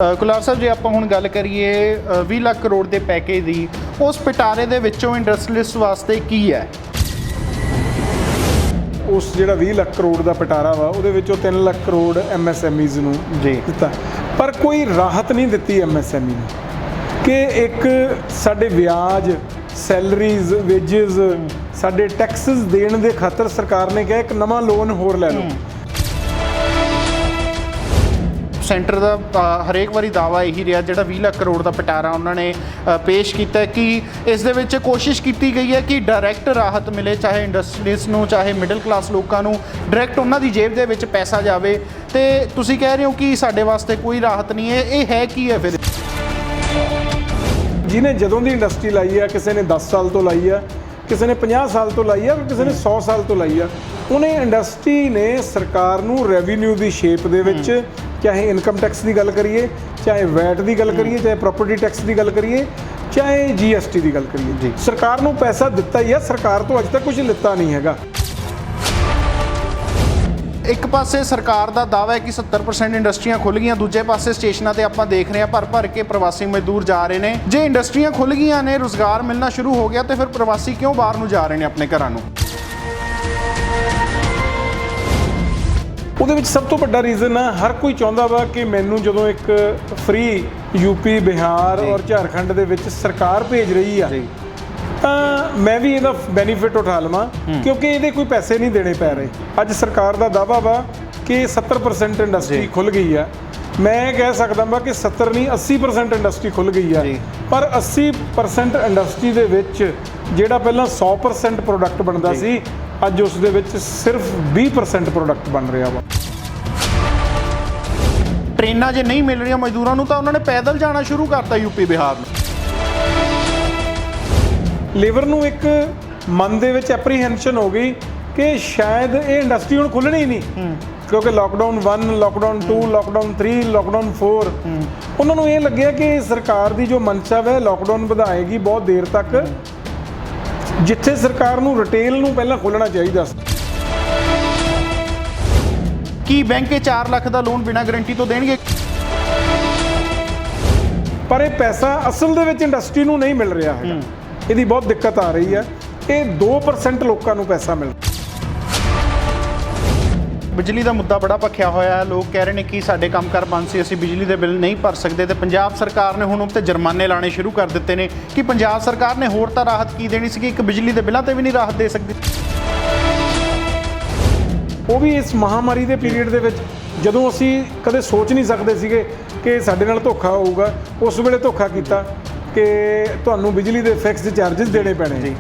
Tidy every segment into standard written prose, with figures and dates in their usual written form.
ਕੁਲਾਰ ਸਾਹਿਬ ਜੇ ਆਪਾਂ ਹੁਣ ਗੱਲ ਕਰੀਏ 20 ਲੱਖ ਕਰੋੜ ਦੇ ਪੈਕੇਜ ਦੀ, ਉਸ ਪਿਟਾਰੇ ਦੇ ਵਿੱਚੋਂ ਇੰਡਸਟਰੀਅਲਿਸਟ ਵਾਸਤੇ ਕੀ ਹੈ? ਉਸ ਜਿਹੜਾ 20 ਲੱਖ ਕਰੋੜ ਦਾ ਪਿਟਾਰਾ ਵਾ ਉਹਦੇ ਵਿੱਚੋਂ 3 ਲੱਖ ਕਰੋੜ MSMEs ਨੂੰ ਜੀ ਦਿੱਤਾ, ਪਰ ਕੋਈ ਰਾਹਤ ਨਹੀਂ ਦਿੱਤੀ MSME ਨੂੰ ਕਿ ਇੱਕ ਸਾਡੇ ਵਿਆਜ, ਸੈਲਰੀਜ਼, ਵੇਜਸ, ਸਾਡੇ ਟੈਕਸਸ ਦੇਣ ਦੇ ਖਾਤਰ ਸਰਕਾਰ ਨੇ ਕਿਹਾ ਇੱਕ ਨਵਾਂ ਲੋਨ ਹੋਰ ਲੈ ਲਓ। ਸੈਂਟਰ ਦਾ ਹਰੇਕ ਵਾਰੀ ਦਾਅਵਾ ਇਹੀ ਰਿਹਾ, ਜਿਹੜਾ 20 ਲੱਖ ਕਰੋੜ ਦਾ ਪਿਟਾਰਾ ਉਹਨਾਂ ਨੇ ਪੇਸ਼ ਕੀਤਾ ਕਿ ਇਸ ਦੇ ਵਿੱਚ ਕੋਸ਼ਿਸ਼ ਕੀਤੀ ਗਈ ਹੈ ਕਿ ਡਾਇਰੈਕਟ ਰਾਹਤ ਮਿਲੇ, ਚਾਹੇ ਇੰਡਸਟਰੀਜ਼ ਨੂੰ, ਚਾਹੇ ਮਿਡਲ ਕਲਾਸ ਲੋਕਾਂ ਨੂੰ, ਡਾਇਰੈਕਟ ਉਹਨਾਂ ਦੀ ਜੇਬ ਦੇ ਵਿੱਚ ਪੈਸਾ ਜਾਵੇ। ਤੇ ਤੁਸੀਂ ਕਹਿ ਰਹੇ ਹੋ ਕਿ ਸਾਡੇ ਵਾਸਤੇ ਕੋਈ ਰਾਹਤ ਨਹੀਂ ਹੈ, ਇਹ ਹੈ ਕੀ ਹੈ ਫਿਰ? ਜਿਹਨੇ ਜਦੋਂ ਦੀ ਇੰਡਸਟਰੀ ਲਾਈ ਆ, ਕਿਸੇ ਨੇ 10 ਸਾਲ ਤੋਂ ਲਾਈ ਆ, ਕਿਸੇ ਨੇ 50 ਸਾਲ ਤੋਂ ਲਾਈ ਆ, ਕਿਸੇ ਨੇ 100 ਸਾਲ ਤੋਂ ਲਾਈ ਆ, ਉਹਨੇ ਇੰਡਸਟਰੀ ਨੇ ਸਰਕਾਰ ਨੂੰ ਰੈਵਨਿਊ ਦੀ ਸ਼ੇਪ ਦੇ ਵਿੱਚ, ਚਾਹੇ ਇਨਕਮ ਟੈਕਸ ਦੀ ਗੱਲ ਕਰੀਏ, ਚਾਹੇ ਵੈਟ ਦੀ ਗੱਲ ਕਰੀਏ, ਚਾਹੇ ਪ੍ਰੋਪਰਟੀ ਟੈਕਸ ਦੀ ਗੱਲ ਕਰੀਏ, ਚਾਹੇ GST ਦੀ ਗੱਲ ਕਰੀਏ, ਸਰਕਾਰ ਨੂੰ ਪੈਸਾ ਦਿੱਤਾ ਹੀ ਆ। ਸਰਕਾਰ ਤੋਂ ਅੱਜ ਤੱਕ ਕੁਝ ਲਿੱਤਾ ਨਹੀਂ ਹੈਗਾ। ਇੱਕ ਪਾਸੇ ਸਰਕਾਰ ਦਾ ਦਾਅਵਾ ਹੈ ਕਿ 70% ਇੰਡਸਟਰੀਆਂ ਖੁੱਲ੍ਹ ਗਈਆਂ, ਦੂਜੇ ਪਾਸੇ ਸਟੇਸ਼ਨਾਂ ਤੇ ਆਪਾਂ ਦੇਖ ਰਹੇ ਹਾਂ ਭਰ ਕੇ ਪ੍ਰਵਾਸੀ ਮਜ਼ਦੂਰ ਜਾ ਰਹੇ ਨੇ। ਜੇ ਇੰਡਸਟਰੀਆਂ ਖੁੱਲ੍ਹ ਗਈਆਂ ਨੇ, ਰੁਜ਼ਗਾਰ ਮਿਲਣਾ ਸ਼ੁਰੂ ਹੋ ਗਿਆ, ਤੇ ਫਿਰ ਪ੍ਰਵਾਸੀ ਕਿਉਂ ਬਾਹਰ ਨੂੰ ਜਾ ਰਹੇ ਨੇ ਆਪਣੇ ਘਰਾਂ ਨੂੰ? ਉਹਦੇ ਵਿੱਚ ਸਭ ਤੋਂ ਵੱਡਾ ਰੀਜ਼ਨ ਆ, ਹਰ ਕੋਈ ਚਾਹੁੰਦਾ ਵਾ ਕਿ ਮੈਨੂੰ ਜਦੋਂ ਇੱਕ ਫ੍ਰੀ UP, ਬਿਹਾਰ ਔਰ ਝਾਰਖੰਡ ਦੇ ਵਿੱਚ ਸਰਕਾਰ ਭੇਜ ਰਹੀ ਆ ਤਾਂ ਮੈਂ ਵੀ ਇਹਦਾ ਬੈਨੀਫਿਟ ਉਠਾ ਲਵਾਂ, ਕਿਉਂਕਿ ਇਹਦੇ ਕੋਈ ਪੈਸੇ ਨਹੀਂ ਦੇਣੇ ਪੈ ਰਹੇ। ਅੱਜ ਸਰਕਾਰ ਦਾ ਦਾਅਵਾ ਵਾ ਕਿ 70% ਇੰਡਸਟਰੀ ਖੁੱਲ੍ਹ ਗਈ ਆ। ਮੈਂ ਕਹਿ ਸਕਦਾ ਵਾ ਕਿ 70 ਨਹੀਂ 80% ਇੰਡਸਟਰੀ ਖੁੱਲ੍ਹ ਗਈ ਆ, ਪਰ 80% ਇੰਡਸਟਰੀ ਦੇ ਵਿੱਚ ਜਿਹੜਾ ਪਹਿਲਾਂ 100% ਪ੍ਰੋਡਕਟ ਬਣਦਾ ਸੀ, ਅੱਜ ਉਸ ਦੇ ਵਿੱਚ ਸਿਰਫ 20% ਪ੍ਰੋਡਕਟ ਬਣ ਰਿਹਾ ਵਾ। ਟ੍ਰੇਨਾਂ ਜੇ ਨਹੀਂ ਮਿਲ ਰਹੀਆਂ ਮਜ਼ਦੂਰਾਂ ਨੂੰ ਤਾਂ ਉਹਨਾਂ ਨੇ ਪੈਦਲ ਜਾਣਾ ਸ਼ੁਰੂ ਕਰਤਾ UP, ਬਿਹਾਰ ਨੂੰ। ਲੇਬਰ ਨੂੰ ਇੱਕ ਮਨ ਦੇ ਵਿੱਚ ਐਪਰੀਹੈਂਸ਼ਨ ਹੋ ਗਈ ਕਿ ਸ਼ਾਇਦ ਇਹ ਇੰਡਸਟਰੀ ਹੁਣ ਖੁੱਲ੍ਹਣੀ ਨਹੀਂ, ਕਿਉਂਕਿ ਲਾਕਡਾਊਨ 1, ਲਾਕਡਾਊਨ 2, ਲਾਕਡਾਊਨ 3, ਲਾਕਡਾਊਨ 4, ਉਹਨਾਂ ਨੂੰ ਇਹ ਲੱਗਿਆ ਕਿ ਸਰਕਾਰ ਦੀ ਜੋ ਮਨਸ਼ਾ ਹੈ ਲਾਕਡਾਊਨ ਵਧਾਏਗੀ ਬਹੁਤ ਦੇਰ ਤੱਕ, ਜਿੱਥੇ ਸਰਕਾਰ ਨੂੰ ਰਿਟੇਲ ਨੂੰ ਪਹਿਲਾਂ ਖੋਲ੍ਹਣਾ ਚਾਹੀਦਾ ਸੀ। ਕੀ ਬੈਂਕ 4 ਲੱਖ ਦਾ ਲੋਨ ਬਿਨਾਂ ਗਾਰੰਟੀ ਤੋਂ ਦੇਣਗੇ? ਪਰ ਇਹ ਪੈਸਾ ਅਸਲ ਦੇ ਵਿੱਚ ਇੰਡਸਟਰੀ ਨੂੰ ਨਹੀਂ ਮਿਲ ਰਿਹਾ ਹੈਗਾ, ਇਹਦੀ ਬਹੁਤ ਦਿੱਕਤ ਆ ਰਹੀ ਹੈ। ਇਹ 2% ਲੋਕਾਂ ਨੂੰ ਪੈਸਾ ਮਿਲਦਾ। ਬਿਜਲੀ ਦਾ ਮੁੱਦਾ ਬੜਾ ਭਖਿਆ ਹੋਇਆ ਹੈ। ਲੋਕ ਕਹਿ ਰਹੇ ਨੇ ਕਿ ਸਾਡੇ ਕੰਮਕਾਰ ਬੰਦ ਸੀ, ਅਸੀਂ ਬਿਜਲੀ ਦੇ ਬਿੱਲ ਨਹੀਂ ਭਰ ਸਕਦੇ, ਤੇ ਪੰਜਾਬ ਸਰਕਾਰ ਨੇ ਹੁਣ ਉੱਤੇ ਜੁਰਮਾਨੇ ਲਾਣੇ ਸ਼ੁਰੂ ਕਰ ਦਿੱਤੇ ਨੇ ਕਿ ਪੰਜਾਬ ਸਰਕਾਰ ਨੇ ਹੋਰ ਤਾਂ ਰਾਹਤ ਕੀ ਦੇਣੀ ਸੀ, ਇੱਕ ਬਿਜਲੀ ਦੇ ਬਿੱਲਾਂ ਤੇ ਵੀ ਨਹੀਂ ਰਾਹਤ ਦੇ ਸਕਦੀ। ਉਹ ਵੀ ਇਸ ਮਹਾਮਾਰੀ ਦੇ ਪੀਰੀਅਡ ਦੇ ਵਿੱਚ, ਜਦੋਂ ਅਸੀਂ ਕਦੇ ਸੋਚ ਨਹੀਂ ਸਕਦੇ ਸੀਗੇ ਕਿ ਸਾਡੇ ਨਾਲ ਧੋਖਾ ਹੋਊਗਾ, ਉਸ ਵੇਲੇ ਧੋਖਾ ਕੀਤਾ ਕਿ ਤੁਹਾਨੂੰ ਬਿਜਲੀ ਦੇ ਫਿਕਸਡ ਚਾਰजेस ਦੇਣੇ ਪੈਣੇ ਜੀ।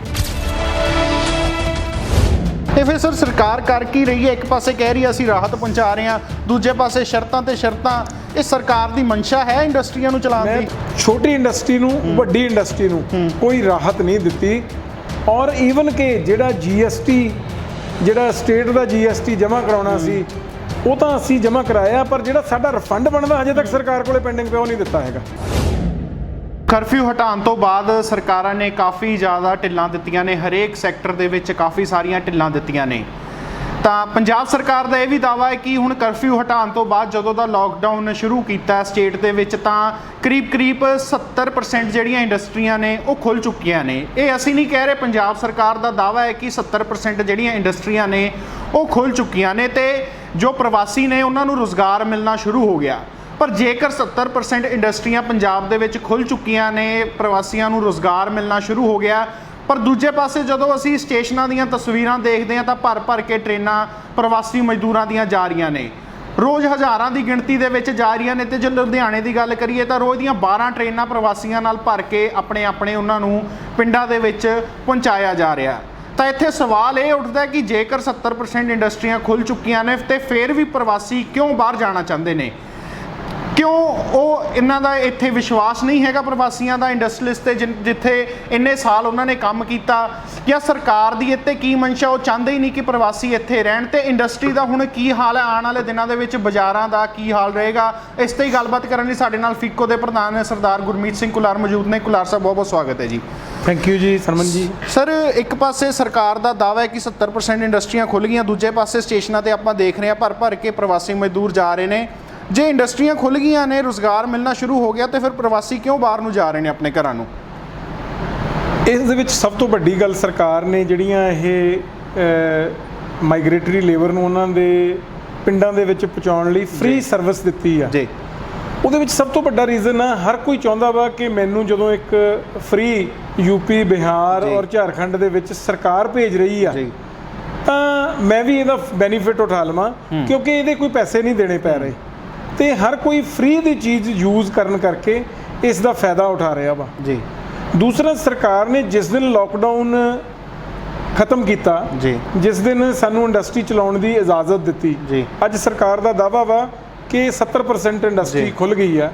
ਤੇ ਫਿਰ ਸਰ ਸਰਕਾਰ ਕਰ ਕੀ ਰਹੀ ਹੈ? ਇੱਕ ਪਾਸੇ ਕਹਿ ਰਹੀ ਹੈ ਅਸੀਂ ਰਾਹਤ ਪਹੁੰਚਾ ਰਹੇ ਹਾਂ, ਦੂਜੇ ਪਾਸੇ ਸ਼ਰਤਾਂ ਤੇ ਸ਼ਰਤਾਂ। ਇਹ ਸਰਕਾਰ ਦੀ ਮਨਸ਼ਾ ਹੈ ਇੰਡਸਟਰੀਆਂ ਨੂੰ ਚਲਾਉਣ ਦੀ? ਛੋਟੀ ਇੰਡਸਟਰੀ ਨੂੰ, ਵੱਡੀ ਇੰਡਸਟਰੀ ਨੂੰ ਕੋਈ ਰਾਹਤ ਨਹੀਂ ਦਿੱਤੀ। ਔਰ ਈਵਨ ਕਿ ਜਿਹੜਾ GST, ਜਿਹੜਾ ਸਟੇਟ ਦਾ GST ਜਮ੍ਹਾਂ ਕਰਾਉਣਾ ਸੀ, ਉਹ ਤਾਂ ਅਸੀਂ ਜਮ੍ਹਾਂ ਕਰਾਇਆ, ਪਰ ਜਿਹੜਾ ਸਾਡਾ ਰਿਫੰਡ ਬਣਦਾ ਅਜੇ ਤੱਕ ਸਰਕਾਰ ਕੋਲੇ ਪੈਂਡਿੰਗ ਪਿਆ, ਉਹ ਨਹੀਂ ਦਿੱਤਾ ਹੈਗਾ। ਕਰਫਿਊ ਹਟਾਉਣ ਤੋਂ ਬਾਅਦ ਸਰਕਾਰਾਂ ਨੇ ਕਾਫੀ ਜ਼ਿਆਦਾ ਢਿੱਲਾਂ ਦਿੱਤੀਆਂ ਨੇ, ਹਰੇਕ ਸੈਕਟਰ ਦੇ ਵਿੱਚ ਕਾਫੀ ਸਾਰੀਆਂ ਢਿੱਲਾਂ ਦਿੱਤੀਆਂ ਨੇ। ਤਾਂ ਪੰਜਾਬ ਸਰਕਾਰ ਦਾ ਇਹ ਵੀ ਦਾਅਵਾ ਹੈ ਕਿ ਹੁਣ ਕਰਫਿਊ ਹਟਾਉਣ ਤੋਂ ਬਾਅਦ ਜਦੋਂ ਦਾ ਲਾਕਡਾਊਨ ਸ਼ੁਰੂ ਕੀਤਾ ਸਟੇਟ ਦੇ ਵਿੱਚ, ਤਾਂ ਕਰੀਬ 70% ਜਿਹੜੀਆਂ ਇੰਡਸਟਰੀਆਂ ਨੇ ਉਹ ਖੁੱਲ੍ਹ ਚੁੱਕੀਆਂ ਨੇ। ਇਹ ਅਸੀਂ ਨਹੀਂ ਕਹਿ ਰਹੇ, ਪੰਜਾਬ ਸਰਕਾਰ ਦਾ ਦਾਅਵਾ ਹੈ ਕਿ 70% ਜਿਹੜੀਆਂ ਇੰਡਸਟਰੀਆਂ ਨੇ ਉਹ ਖੁੱਲ੍ਹ ਚੁੱਕੀਆਂ ਨੇ, ਤੇ ਜੋ ਪ੍ਰਵਾਸੀ ਨੇ ਉਹਨਾਂ ਨੂੰ ਰੁਜ਼ਗਾਰ ਮਿਲਣਾ ਸ਼ੁਰੂ ਹੋ ਗਿਆ। ਪਰ ਜੇਕਰ 70% ਇੰਡਸਟਰੀਆਂ ਪੰਜਾਬ ਦੇ ਵਿੱਚ ਖੁੱਲ੍ਹ ਚੁੱਕੀਆਂ ਨੇ, ਪ੍ਰਵਾਸੀਆਂ ਨੂੰ ਰੁਜ਼ਗਾਰ ਮਿਲਣਾ ਸ਼ੁਰੂ ਹੋ ਗਿਆ, ਪਰ ਦੂਜੇ ਪਾਸੇ ਜਦੋਂ ਅਸੀਂ ਸਟੇਸ਼ਨਾਂ ਦੀਆਂ ਤਸਵੀਰਾਂ ਦੇਖਦੇ ਹਾਂ ਤਾਂ ਭਰ ਕੇ ਟ੍ਰੇਨਾਂ ਪ੍ਰਵਾਸੀ ਮਜ਼ਦੂਰਾਂ ਦੀਆਂ ਜਾ ਰਹੀਆਂ ਨੇ, ਰੋਜ਼ ਹਜ਼ਾਰਾਂ ਦੀ ਗਿਣਤੀ ਦੇ ਵਿੱਚ ਜਾ ਰਹੀਆਂ ਨੇ। ਤੇ ਜੇ ਲੁਧਿਆਣੇ ਦੀ ਗੱਲ ਕਰੀਏ ਤਾਂ ਰੋਜ਼ ਦੀਆਂ 12 ਟ੍ਰੇਨਾਂ ਪ੍ਰਵਾਸੀਆਂ ਨਾਲ ਭਰ ਕੇ ਆਪਣੇ ਉਹਨਾਂ ਨੂੰ ਪਿੰਡਾਂ ਦੇ ਵਿੱਚ ਪਹੁੰਚਾਇਆ ਜਾ ਰਿਹਾ। ਤਾਂ ਇੱਥੇ ਸਵਾਲ ਇਹ ਉੱਠਦਾ ਕਿ ਜੇਕਰ 70% ਇੰਡਸਟਰੀਆਂ ਖੁੱਲ੍ਹ ਚੁੱਕੀਆਂ ਨੇ, ਤੇ ਫਿਰ ਵੀ ਪ੍ਰਵਾਸੀ ਕਿਉਂ ਬਾਹਰ ਜਾਣਾ ਚਾਹੁੰਦੇ ਨੇ? ਕਿਉਂ ਉਹ ਇਹਨਾਂ ਦਾ ਇੱਥੇ ਵਿਸ਼ਵਾਸ ਨਹੀਂ ਹੈਗਾ ਪ੍ਰਵਾਸੀਆਂ ਦਾ ਇੰਡਸਟਰੀਲਿਸਟ ਤੇ, ਜਿੱਥੇ ਇੰਨੇ ਸਾਲ ਉਹਨਾਂ ਨੇ ਕੰਮ ਕੀਤਾ? ਜਾਂ ਸਰਕਾਰ ਦੀ ਇੱਥੇ ਕੀ ਮਨਸ਼ਾ, ਉਹ ਚਾਹੁੰਦੇ ਹੀ ਨਹੀਂ ਕਿ ਪ੍ਰਵਾਸੀ ਇੱਥੇ ਰਹਿਣ? ਤੇ ਇੰਡਸਟਰੀ ਦਾ ਹੁਣ ਕੀ ਹਾਲ ਹੈ? ਆਉਣ ਵਾਲੇ ਦਿਨਾਂ ਦੇ ਵਿੱਚ ਬਾਜ਼ਾਰਾਂ ਦਾ ਕੀ ਹਾਲ ਰਹੇਗਾ? ਇਸ 'ਤੇ ਹੀ ਗੱਲਬਾਤ ਕਰਨ ਲਈ ਸਾਡੇ ਨਾਲ ਫਿੱਕੋ ਦੇ ਪ੍ਰਧਾਨ ਸਰਦਾਰ ਗੁਰਮੀਤ ਸਿੰਘ ਕੁਲਾਰ ਮੌਜੂਦ ਨੇ। ਕੁਲਾਰ ਸਾਹਿਬ, ਬਹੁਤ ਬਹੁਤ ਸਵਾਗਤ ਹੈ ਜੀ। ਥੈਂਕ ਯੂ ਜੀ ਸਰਮਨ ਜੀ। ਸਰ, ਇੱਕ ਪਾਸੇ ਸਰਕਾਰ ਦਾ ਦਾਅਵਾ ਹੈ ਕਿ 70% ਇੰਡਸਟਰੀਆਂ ਖੁੱਲ੍ਹ ਗਈਆਂ, ਦੂਜੇ ਪਾਸੇ ਸਟੇਸ਼ਨਾਂ ਤੇ ਆਪਾਂ ਦੇਖ ਰਹੇ ਹਾਂ ਭਰ ਕੇ ਪ੍ਰਵਾਸੀ ਮਜ਼ਦੂਰ ਜਾ ਰਹੇ ਨੇ। ਜੇ ਇੰਡਸਟਰੀਆਂ ਖੁੱਲ੍ਹ ਗਈਆਂ ਨੇ, ਰੁਜ਼ਗਾਰ ਮਿਲਣਾ ਸ਼ੁਰੂ ਹੋ ਗਿਆ, ਤੇ ਫਿਰ ਪ੍ਰਵਾਸੀ ਕਿਉਂ ਬਾਹਰ ਨੂੰ ਜਾ ਰਹੇ ਨੇ ਆਪਣੇ ਘਰਾਂ ਨੂੰ? ਇਸ ਦੇ ਵਿੱਚ ਸਭ ਤੋਂ ਵੱਡੀ ਗੱਲ, ਸਰਕਾਰ ਨੇ ਜਿਹੜੀਆਂ ਇਹ ਮਾਈਗ੍ਰੇਟਰੀ ਲੇਬਰ ਨੂੰ ਉਹਨਾਂ ਦੇ ਪਿੰਡਾਂ ਦੇ ਵਿੱਚ ਪਹੁੰਚਾਉਣ ਲਈ ਫ੍ਰੀ ਸਰਵਿਸ ਦਿੱਤੀ ਆ ਜੀ। ਉਹਦੇ ਵਿੱਚ ਸਭ ਤੋਂ ਵੱਡਾ ਰੀਜ਼ਨ ਆ, ਹਰ ਕੋਈ ਚਾਹੁੰਦਾ ਵਾ ਕਿ ਮੈਨੂੰ ਜਦੋਂ ਇੱਕ ਫ੍ਰੀ ਯੂਪੀ, ਬਿਹਾਰ ਔਰ ਝਾਰਖੰਡ ਦੇ ਵਿੱਚ ਸਰਕਾਰ ਭੇਜ ਰਹੀ ਆ ਤਾਂ ਮੈਂ ਵੀ ਇਹਦਾ ਬੈਨੀਫਿਟ ਉਠਾ ਲਵਾਂ, ਕਿਉਂਕਿ ਇਹਦੇ ਕੋਈ ਪੈਸੇ ਨਹੀਂ ਦੇਣੇ ਪੈ ਰਹੇ ਤੇ ਹਰ ਕੋਈ ਫ੍ਰੀ ਦੀ ਚੀਜ਼ ਯੂਜ਼ ਕਰਨ ਕਰਕੇ ਇਸ ਦਾ ਫਾਇਦਾ ਉਠਾ ਰਿਹਾ ਵਾ ਜੀ। ਦੂਸਰਾ, ਸਰਕਾਰ ਨੇ ਜਿਸ ਦਿਨ ਲੋਕਡਾਊਨ ਖਤਮ ਕੀਤਾ, ਜਿਸ ਦਿਨ ਸਾਨੂੰ ਇੰਡਸਟਰੀ ਚਲਾਉਣ ਦੀ ਇਜਾਜ਼ਤ ਦਿੱਤੀ, ਅੱਜ ਸਰਕਾਰ ਦਾ ਦਾਅਵਾ ਵਾ ਕਿ 70% ਇੰਡਸਟਰੀ ਖੁੱਲ੍ਹ ਗਈ ਆ।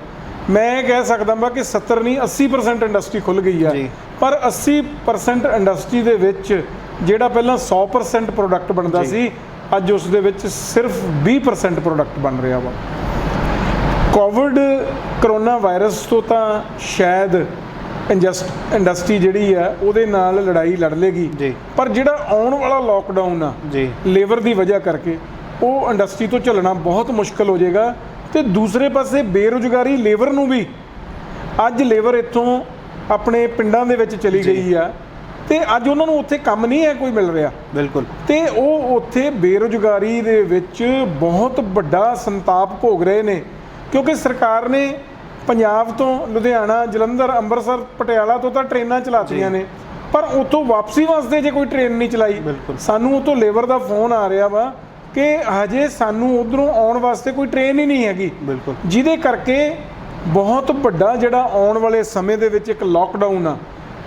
ਮੈਂ ਕਹਿ ਸਕਦਾ ਵਾ ਕਿ 70 ਨਹੀਂ 80% ਇੰਡਸਟਰੀ ਖੁੱਲ੍ਹ ਗਈ ਆ, ਪਰ 80% ਇੰਡਸਟਰੀ ਦੇ ਵਿੱਚ ਜਿਹੜਾ ਪਹਿਲਾਂ 100% ਪ੍ਰੋਡਕਟ ਬਣਦਾ ਸੀ, ਅੱਜ ਉਸ ਦੇ ਵਿੱਚ ਸਿਰਫ 20% ਪ੍ਰੋਡਕਟ ਬਣ ਰਿਹਾ ਵਾ। ਕੋਵਿਡ ਕਰੋਨਾ ਵਾਇਰਸ ਤੋਂ ਤਾਂ ਸ਼ਾਇਦ ਇੰਡਸਟਰੀ ਜਿਹੜੀ ਆ ਉਹਦੇ ਨਾਲ ਲੜਾਈ ਲੜ ਲੇਗੀ, ਪਰ ਜਿਹੜਾ ਆਉਣ ਵਾਲਾ ਲੋਕਡਾਊਨ ਆ ਲੇਬਰ ਦੀ ਵਜ੍ਹਾ ਕਰਕੇ, ਉਹ ਇੰਡਸਟਰੀ ਤੋਂ ਝੱਲਣਾ ਬਹੁਤ ਮੁਸ਼ਕਲ ਹੋ ਜਾਏਗਾ। ਤੇ ਦੂਸਰੇ ਪਾਸੇ ਬੇਰੁਜ਼ਗਾਰੀ ਲੇਬਰ ਨੂੰ ਵੀ, ਅੱਜ ਲੇਬਰ ਇੱਥੋਂ ਆਪਣੇ ਪਿੰਡਾਂ ਦੇ ਵਿੱਚ ਚਲੀ ਗਈ ਆ ਤੇ ਅੱਜ ਉਹਨਾਂ ਨੂੰ ਉੱਥੇ ਕੰਮ ਨਹੀਂ ਹੈ ਕੋਈ ਮਿਲ ਰਿਹਾ, ਬਿਲਕੁਲ, ਤੇ ਉਹ ਉੱਥੇ ਬੇਰੁਜ਼ਗਾਰੀ ਦੇ ਵਿੱਚ ਬਹੁਤ ਵੱਡਾ ਸੰਤਾਪ ਭੋਗ ਰਹੇ ਨੇ, ਕਿਉਂਕਿ ਸਰਕਾਰ ਨੇ ਪੰਜਾਬ ਤੋਂ ਲੁਧਿਆਣਾ, ਜਲੰਧਰ, ਅੰਮ੍ਰਿਤਸਰ, ਪਟਿਆਲਾ ਤੋਂ ਤਾਂ ਟ੍ਰੇਨਾਂ ਚਲਾਤੀਆਂ ਨੇ, ਪਰ ਉੱਥੋਂ ਵਾਪਸੀ ਵਾਸਤੇ ਜੇ ਕੋਈ ਟ੍ਰੇਨ ਨਹੀਂ ਚਲਾਈ। ਸਾਨੂੰ ਉੱਥੋਂ ਲੇਬਰ ਦਾ ਫੋਨ ਆ ਰਿਹਾ ਵਾ ਕਿ ਹਜੇ ਸਾਨੂੰ ਉੱਧਰੋਂ ਆਉਣ ਵਾਸਤੇ ਕੋਈ ਟ੍ਰੇਨ ਹੀ ਨਹੀਂ ਹੈਗੀ, ਜਿਹਦੇ ਕਰਕੇ ਬਹੁਤ ਵੱਡਾ ਜਿਹੜਾ ਆਉਣ ਵਾਲੇ ਸਮੇਂ ਦੇ ਵਿੱਚ ਇੱਕ ਲੋਕਡਾਊਨ ਆ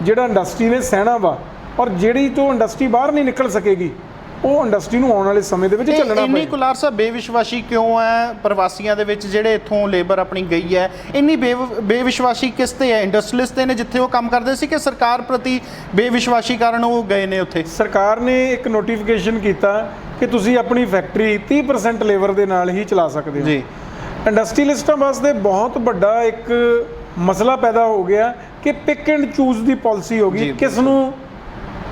ਜਿਹੜਾ ਇੰਡਸਟਰੀ ਨੇ ਸਹਿਣਾ ਵਾ, ਔਰ ਜਿਹੜੀ ਤੋਂ ਇੰਡਸਟਰੀ ਬਾਹਰ ਨਹੀਂ ਨਿਕਲ ਸਕੇਗੀ, ਉਹ ਇੰਡਸਟਰੀ ਨੂੰ ਆਉਣ ਵਾਲੇ ਸਮੇਂ ਦੇ ਵਿੱਚ ਚੱਲਣਾ ਪਏਗਾ। ਇੰਨੀ ਕੁਲਾਰ ਸਾਹਿਬ ਬੇਵਿਸ਼ਵਾਸੀ ਕਿਉਂ ਹੈ ਪ੍ਰਵਾਸੀਆਂ ਦੇ ਵਿੱਚ, ਜਿਹੜੇ ਇੱਥੋਂ ਲੇਬਰ ਆਪਣੀ ਗਈ ਹੈ, ਇੰਨੀ ਬੇਵਿਸ਼ਵਾਸੀ ਕਿਸ ਤੇ ਹੈ? ਇੰਡਸਟਰੀਅਲਿਸਟ ਤੇ ਨੇ ਜਿੱਥੇ ਉਹ ਕੰਮ ਕਰਦੇ ਸੀ, ਕਿ ਸਰਕਾਰ ਪ੍ਰਤੀ ਬੇਵਿਸ਼ਵਾਸੀ ਕਾਰਨ ਉਹ ਗਏ ਨੇ ਉੱਥੇ? ਸਰਕਾਰ ਨੇ ਇੱਕ ਨੋਟੀਫਿਕੇਸ਼ਨ ਕੀਤਾ ਕਿ ਤੁਸੀਂ ਆਪਣੀ ਫੈਕਟਰੀ 30% ਲੇਬਰ ਦੇ ਨਾਲ ਹੀ ਚਲਾ ਸਕਦੇ ਹੋ ਜੀ। ਇੰਡਸਟਰੀਅਲਿਸਟਾਂ ਵਾਸਤੇ ਬਹੁਤ ਵੱਡਾ ਇੱਕ ਮਸਲਾ ਪੈਦਾ ਹੋ ਗਿਆ ਕਿ pick and choose the policy ਹੋ ਗਈ, ਕਿਸ ਨੂੰ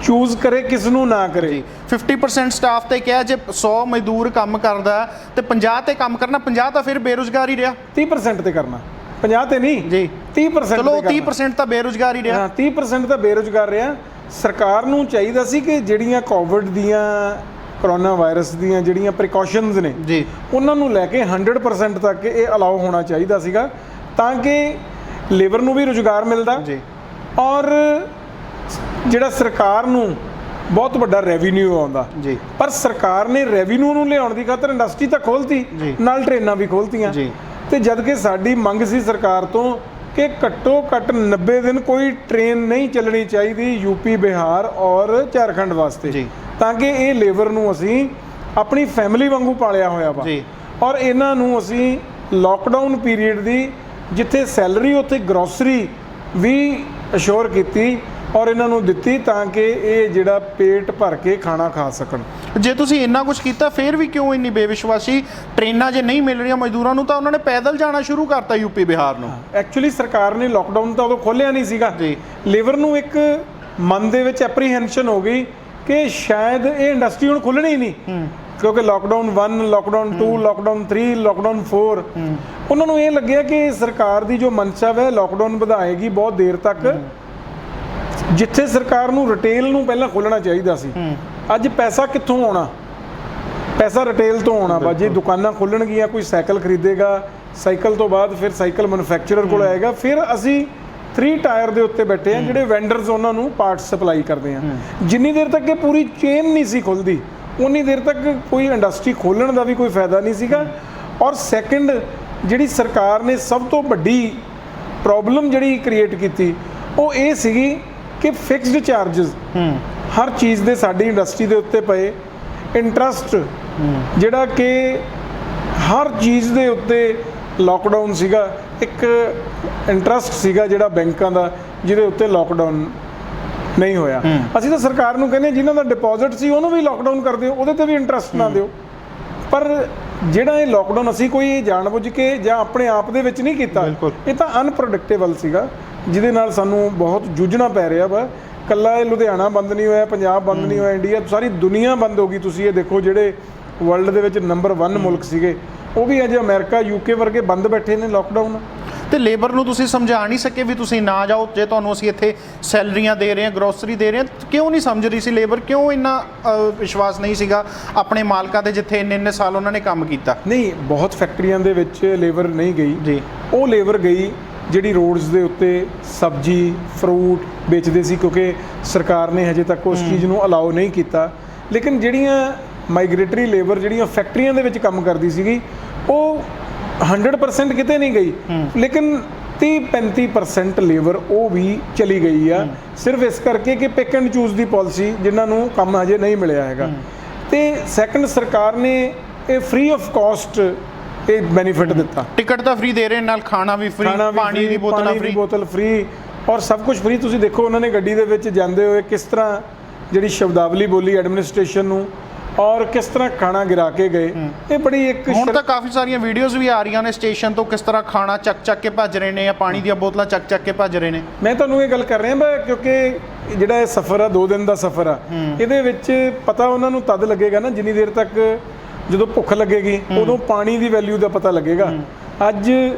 ਚੂਜ਼ ਕਰੇ, ਕਿਸ ਨੂੰ ਨਾ ਕਰੇ। 50% ਸਟਾਫ ਤੇ ਕਿਹਾ ਜੇ 100 ਮਜ਼ਦੂਰ ਕੰਮ ਕਰਦਾ ਤੇ 50 ਤੇ ਕੰਮ ਕਰਨਾ, 50 ਤਾਂ ਫਿਰ ਬੇਰੁਜ਼ਗਾਰ ਹੀ ਰਿਹਾ। 30% ਤੇ ਕਰਨਾ, 50 ਤੇ ਨਹੀਂ ਜੀ, 30%। ਚਲੋ 30% ਤਾਂ ਬੇਰੁਜ਼ਗਾਰ ਹੀ ਰਿਹਾ। ਹਾਂ, 30% ਤਾਂ ਬੇਰੁਜ਼ਗਾਰ ਰਿਹਾ। ਸਰਕਾਰ ਨੂੰ ਚਾਹੀਦਾ ਸੀ ਕਿ ਜਿਹੜੀਆਂ ਕੋਵਿਡ ਦੀਆਂ, ਕਰੋਨਾ ਵਾਇਰਸ ਦੀਆਂ ਜਿਹੜੀਆਂ ਪ੍ਰੀਕਾਸ਼ਨਸ ਨੇ ਜੀ, ਉਹਨਾਂ ਨੂੰ ਲੈ ਕੇ 100% ਤੱਕ ਇਹ ਅਲਾਉ ਹੋਣਾ ਚਾਹੀਦਾ ਸੀਗਾ, ਤਾਂ ਕਿ ਲੇਬਰ ਨੂੰ ਵੀ ਰੁਜ਼ਗਾਰ ਮਿਲਦਾ ਜੀ, ਔਰ ਜਿਹੜਾ ਸਰਕਾਰ ਨੂੰ ਬਹੁਤ ਵੱਡਾ ਰੈਵਨਿਊ ਆਉਂਦਾ ਜੀ। ਪਰ ਸਰਕਾਰ ਨੇ ਰੈਵਨਿਊ ਨੂੰ ਲਿਆਉਣ ਦੀ ਖਾਤਰ ਇੰਡਸਟਰੀ ਤਾਂ ਖੋਲ੍ਹਤੀ, ਨਾਲ ਟ੍ਰੇਨਾਂ ਵੀ ਖੋਲ੍ਹਤੀਆਂ, ਤੇ ਜਦ ਕਿ ਸਾਡੀ ਮੰਗ ਸੀ ਸਰਕਾਰ ਤੋਂ ਕਿ ਘੱਟੋ ਘੱਟ 90 ਦਿਨ ਕੋਈ ਟ੍ਰੇਨ ਨਹੀਂ ਚੱਲਣੀ ਚਾਹੀਦੀ ਯੂਪੀ, ਬਿਹਾਰ ਔਰ ਝਾਰਖੰਡ ਵਾਸਤੇ, ਤਾਂ ਕਿ ਇਹ ਲੇਬਰ ਨੂੰ ਅਸੀਂ ਆਪਣੀ ਫੈਮਿਲੀ ਵਾਂਗੂ ਪਾਲਿਆ ਹੋਇਆ ਵਾ, ਔਰ ਇਹਨਾਂ ਨੂੰ ਅਸੀਂ ਲੋਕਡਾਊਨ ਪੀਰੀਅਡ ਦੀ ਜਿੱਥੇ ਸੈਲਰੀ ਉੱਥੇ ਗਰੋਸਰੀ ਵੀ ਅਸ਼ੋਰ ਕੀਤੀ ਔਰ ਇਹਨਾਂ ਨੂੰ ਦਿੱਤੀ, ਤਾਂ ਕਿ ਇਹ ਜਿਹੜਾ ਪੇਟ ਭਰ ਕੇ ਖਾਣਾ ਖਾ ਸਕਣ। ਜੇ ਤੁਸੀਂ ਇੰਨਾ ਕੁਝ ਕੀਤਾ, ਫਿਰ ਵੀ ਕਿਉਂ ਇੰਨੀ ਬੇਵਿਸ਼ਵਾਸੀ? ਟ੍ਰੇਨਾਂ ਜੇ ਨਹੀਂ ਮਿਲ ਰਹੀਆਂ ਮਜ਼ਦੂਰਾਂ ਨੂੰ, ਤਾਂ ਉਹਨਾਂ ਨੇ ਪੈਦਲ ਜਾਣਾ ਸ਼ੁਰੂ ਕਰਤਾ ਯੂਪੀ, ਬਿਹਾਰ ਨੂੰ। ਐਕਚੁਅਲੀ ਸਰਕਾਰ ਨੇ ਲੋਕਡਾਊਨ ਤਾਂ ਉਦੋਂ ਖੋਲ੍ਹਿਆ ਨਹੀਂ ਸੀਗਾ ਜੀ। ਲੇਬਰ ਨੂੰ ਇੱਕ ਮਨ ਦੇ ਵਿੱਚ ਐਪਰੀਹੈਂਸ਼ਨ ਹੋ ਗਈ ਕਿ ਸ਼ਾਇਦ ਇਹ ਇੰਡਸਟਰੀ ਹੁਣ ਖੁੱਲ੍ਹਣੀ ਹੀ ਨਹੀਂ, ਕਿਉਂਕਿ ਲੋਕਡਾਊਨ 1, ਲੋਕਡਾਊਨ 2, ਲੋਕਡਾਊਨ 3, ਲੋਕਡਾਊਨ 4, ਉਹਨਾਂ ਨੂੰ ਇਹ ਲੱਗਿਆ ਕਿ ਸਰਕਾਰ ਦੀ ਜੋ ਮਨਸ਼ਾ ਹੈ ਲੋਕਡਾਊਨ ਵਧਾਏਗੀ ਬਹੁਤ ਦੇਰ ਤੱਕ, ਜਿੱਥੇ ਸਰਕਾਰ ਨੂੰ ਰਿਟੇਲ ਨੂੰ ਪਹਿਲਾਂ ਖੋਲ੍ਹਣਾ ਚਾਹੀਦਾ ਸੀ। ਅੱਜ ਪੈਸਾ ਕਿੱਥੋਂ ਆਉਣਾ? ਪੈਸਾ ਰਿਟੇਲ ਤੋਂ ਆਉਣਾ ਵਾ। ਜੇ ਦੁਕਾਨਾਂ ਖੁੱਲ੍ਹਣਗੀਆਂ, ਕੋਈ ਸਾਈਕਲ ਖਰੀਦੇਗਾ, ਸਾਈਕਲ ਤੋਂ ਬਾਅਦ ਫਿਰ ਸਾਈਕਲ ਮੈਨੂਫੈਕਚਰਰ ਕੋਲ ਆਏਗਾ, ਫਿਰ ਅਸੀਂ 3 ਟਾਇਰ ਦੇ ਉੱਤੇ ਬੈਠੇ ਆ ਜਿਹੜੇ ਵੈਂਡਰਸ ਉਹਨਾਂ ਨੂੰ ਪਾਰਟਸ ਸਪਲਾਈ ਕਰਦੇ ਆ। ਜਿੰਨੀ ਦੇਰ ਤੱਕ ਇਹ ਪੂਰੀ ਚੇਨ ਨਹੀਂ ਸੀ ਖੁੱਲ੍ਹਦੀ, ਉਨੀ ਦੇਰ ਤੱਕ ਕੋਈ ਇੰਡਸਟਰੀ ਖੋਲ੍ਹਣ ਦਾ ਵੀ ਕੋਈ ਫਾਇਦਾ ਨਹੀਂ ਸੀਗਾ। ਔਰ ਸੈਕਿੰਡ, ਜਿਹੜੀ ਸਰਕਾਰ ਨੇ ਸਭ ਤੋਂ ਵੱਡੀ ਪ੍ਰੋਬਲਮ ਜਿਹੜੀ ਕ੍ਰੀਏਟ ਕੀਤੀ, ਉਹ ਇਹ ਸੀਗੀ ਕਿ ਫਿਕਸਡ ਚਾਰਜਸ ਹਰ ਚੀਜ਼ ਦੇ ਸਾਡੀ ਇੰਡਸਟਰੀ ਦੇ ਉੱਤੇ ਪਏ, ਇੰਟਰਸਟ ਜਿਹੜਾ ਕਿ ਹਰ ਚੀਜ਼ ਦੇ ਉੱਤੇ ਲੋਕਡਾਊਨ ਸੀਗਾ, ਇੱਕ ਇੰਟਰਸਟ ਸੀਗਾ ਜਿਹੜਾ ਬੈਂਕਾਂ ਦਾ, ਜਿਹਦੇ ਉੱਤੇ ਲੋਕਡਾਊਨ ਨਹੀਂ ਹੋਇਆ। ਅਸੀਂ ਤਾਂ ਸਰਕਾਰ ਨੂੰ ਕਹਿੰਦੇ ਜਿਨ੍ਹਾਂ ਦਾ ਡਿਪੋਜ਼ਿਟ ਸੀ ਉਹਨੂੰ ਵੀ ਲੋਕਡਾਊਨ ਕਰ ਦਿਓ, ਉਹਦੇ ਤੇ ਵੀ ਇੰਟਰਸਟ ਨਾ ਦਿਓ। ਪਰ ਜਿਹੜਾ ਇਹ ਲੋਕਡਾਊਨ ਅਸੀਂ ਕੋਈ ਜਾਣਬੁੱਝ ਕੇ ਜਾਂ ਆਪਣੇ ਆਪ ਦੇ ਵਿੱਚ ਨਹੀਂ ਕੀਤਾ, ਇਹ ਤਾਂ ਅਨਪ੍ਰੈਡਿਕਟੇਬਲ ਸੀਗਾ, ਜਿਹਦੇ ਨਾਲ ਸਾਨੂੰ ਬਹੁਤ ਜੂਝਣਾ ਪੈ ਰਿਹਾ ਵਾ। ਕੱਲਾ ਇਹ ਲੁਧਿਆਣਾ ਬੰਦ ਨਹੀਂ ਹੋਇਆ, ਪੰਜਾਬ ਬੰਦ ਨਹੀਂ ਹੋਇਆ, ਇੰਡੀਆ ਸਾਰੀ ਦੁਨੀਆ ਬੰਦ ਹੋ ਗਈ। ਤੁਸੀਂ ਇਹ ਦੇਖੋ, ਜਿਹੜੇ ਵਰਲਡ ਦੇ ਵਿੱਚ ਨੰਬਰ 1 ਮੁਲਕ ਸੀਗੇ ਉਹ ਵੀ ਅੱਜ ਅਮਰੀਕਾ ਯੂਕੇ ਵਰਗੇ ਬੰਦ ਬੈਠੇ ਨੇ ਲੋਕਡਾਊਨ। ਤੇ ਲੇਬਰ ਨੂੰ ਤੁਸੀਂ ਸਮਝਾ ਨਹੀਂ ਸਕੇ ਵੀ ਤੁਸੀਂ ਨਾ ਜਾਓ, ਜੇ ਤੁਹਾਨੂੰ ਅਸੀਂ ਇੱਥੇ ਸੈਲਰੀਆਂ ਦੇ ਰਹੇ ਹਾਂ, ਗਰੋਸਰੀ ਦੇ ਰਹੇ ਹਾਂ, ਕਿਉਂ ਨਹੀਂ ਸਮਝ ਰਹੀ ਸੀ ਲੇਬਰ? ਕਿਉਂ ਇੰਨਾ ਵਿਸ਼ਵਾਸ ਨਹੀਂ ਸੀਗਾ ਆਪਣੇ ਮਾਲਕਾਂ ਦੇ, ਜਿੱਥੇ ਇੰਨੇ ਸਾਲ ਉਹਨਾਂ ਨੇ ਕੰਮ ਕੀਤਾ? ਨਹੀਂ, ਬਹੁਤ ਫੈਕਟਰੀਆਂ ਦੇ ਵਿੱਚ ਲੇਬਰ ਨਹੀਂ ਗਈ ਜੀ। ਉਹ ਲੇਬਰ ਗਈ ਜਿਹੜੀ ਰੋਡਸ ਦੇ ਉੱਤੇ ਸਬਜ਼ੀ ਫਰੂਟ ਵੇਚਦੇ ਸੀ, ਕਿਉਂਕਿ ਸਰਕਾਰ ਨੇ ਹਜੇ ਤੱਕ ਉਸ ਚੀਜ਼ ਨੂੰ ਅਲਾਓ ਨਹੀਂ ਕੀਤਾ। ਲੇਕਿਨ ਜਿਹੜੀਆਂ ਮਾਈਗ੍ਰੇਟਰੀ ਲੇਬਰ ਜਿਹੜੀਆਂ ਫੈਕਟਰੀਆਂ ਦੇ ਵਿੱਚ ਕੰਮ ਕਰਦੀ ਸੀਗੀ, ਉਹ 100% ਕਿਤੇ ਨਹੀਂ ਗਈ, ਲੇਕਿਨ 30-35% ਲੇਬਰ ਉਹ ਵੀ ਚਲੀ ਗਈ ਆ, ਸਿਰਫ ਇਸ ਕਰਕੇ ਕਿ pick and choose the policy, ਜਿਨ੍ਹਾਂ ਨੂੰ ਕੰਮ ਹਜੇ ਨਹੀਂ ਮਿਲਿਆ ਹੈਗਾ। ਤੇ ਸੈਕੰਡ, ਸਰਕਾਰ ਨੇ ਇਹ ਫ੍ਰੀ ਆਫ ਕਾਸਟ ਇਹ ਬੈਨੀਫਿਟ ਦਿੱਤਾ। ਟਿਕਟ ਤਾਂ ਫ੍ਰੀ ਦੇ ਰਹੇ, ਨਾਲ ਖਾਣਾ ਵੀ ਫ੍ਰੀ, ਪਾਣੀ ਦੀ ਬੋਤਲ ਫ੍ਰੀ, ਔਰ ਸਭ ਕੁਝ ਫ੍ਰੀ। ਤੁਸੀਂ ਦੇਖੋ ਉਹਨਾਂ ਨੇ ਗੱਡੀ ਦੇ ਵਿੱਚ ਜਾਂਦੇ ਹੋਏ ਕਿਸ ਤਰ੍ਹਾਂ ਜਿਹੜੀ ਸ਼ਬਦਾਵਲੀ ਬੋਲੀ ਐਡਮਿਨਿਸਟ੍ਰੇਸ਼ਨ ਨੂੰ, ਔਰ ਕਿਸ ਤਰ੍ਹਾਂ ਖਾਣਾ ਗਿਰਾ ਕੇ ਗਏ। ਇਹ ਬੜੀ ਇੱਕ ਹੁਣ ਤਾਂ ਕਾਫੀ ਸਾਰੀਆਂ ਵੀਡੀਓਜ਼ ਵੀ ਆ ਰਹੀਆਂ ਨੇ ਸਟੇਸ਼ਨ ਤੋਂ, ਕਿਸ ਤਰ੍ਹਾਂ ਖਾਣਾ ਚੱਕ ਕੇ ਭੱਜ ਰਹੇ ਨੇ ਜਾਂ ਪਾਣੀ ਦੀਆਂ ਬੋਤਲਾਂ ਚੱਕ ਕੇ ਭੱਜ ਰਹੇ ਨੇ। ਮੈਂ ਤੁਹਾਨੂੰ ਇਹ ਗੱਲ ਕਰ ਰਿਹਾ ਬਈ, ਕਿਉਂਕਿ ਜਿਹੜਾ ਇਹ ਸਫ਼ਰ ਆ 2 ਦਿਨ ਦਾ ਸਫ਼ਰ ਆ, ਇਹਦੇ ਵਿੱਚ ਪਤਾ ਉਹਨਾਂ ਨੂੰ ਤਦ ਲੱਗੇਗਾ ਨਾ ਜਿੰਨੀ ਦੇਰ ਤੱਕ ਜਦੋਂ ਭੁੱਖ ਲੱਗੇਗੀ, ਉਦੋਂ ਪਾਣੀ ਦੀ ਵੈਲਿਊ ਦਾ ਪਤਾ ਲੱਗੇਗਾ। ਅੱਜ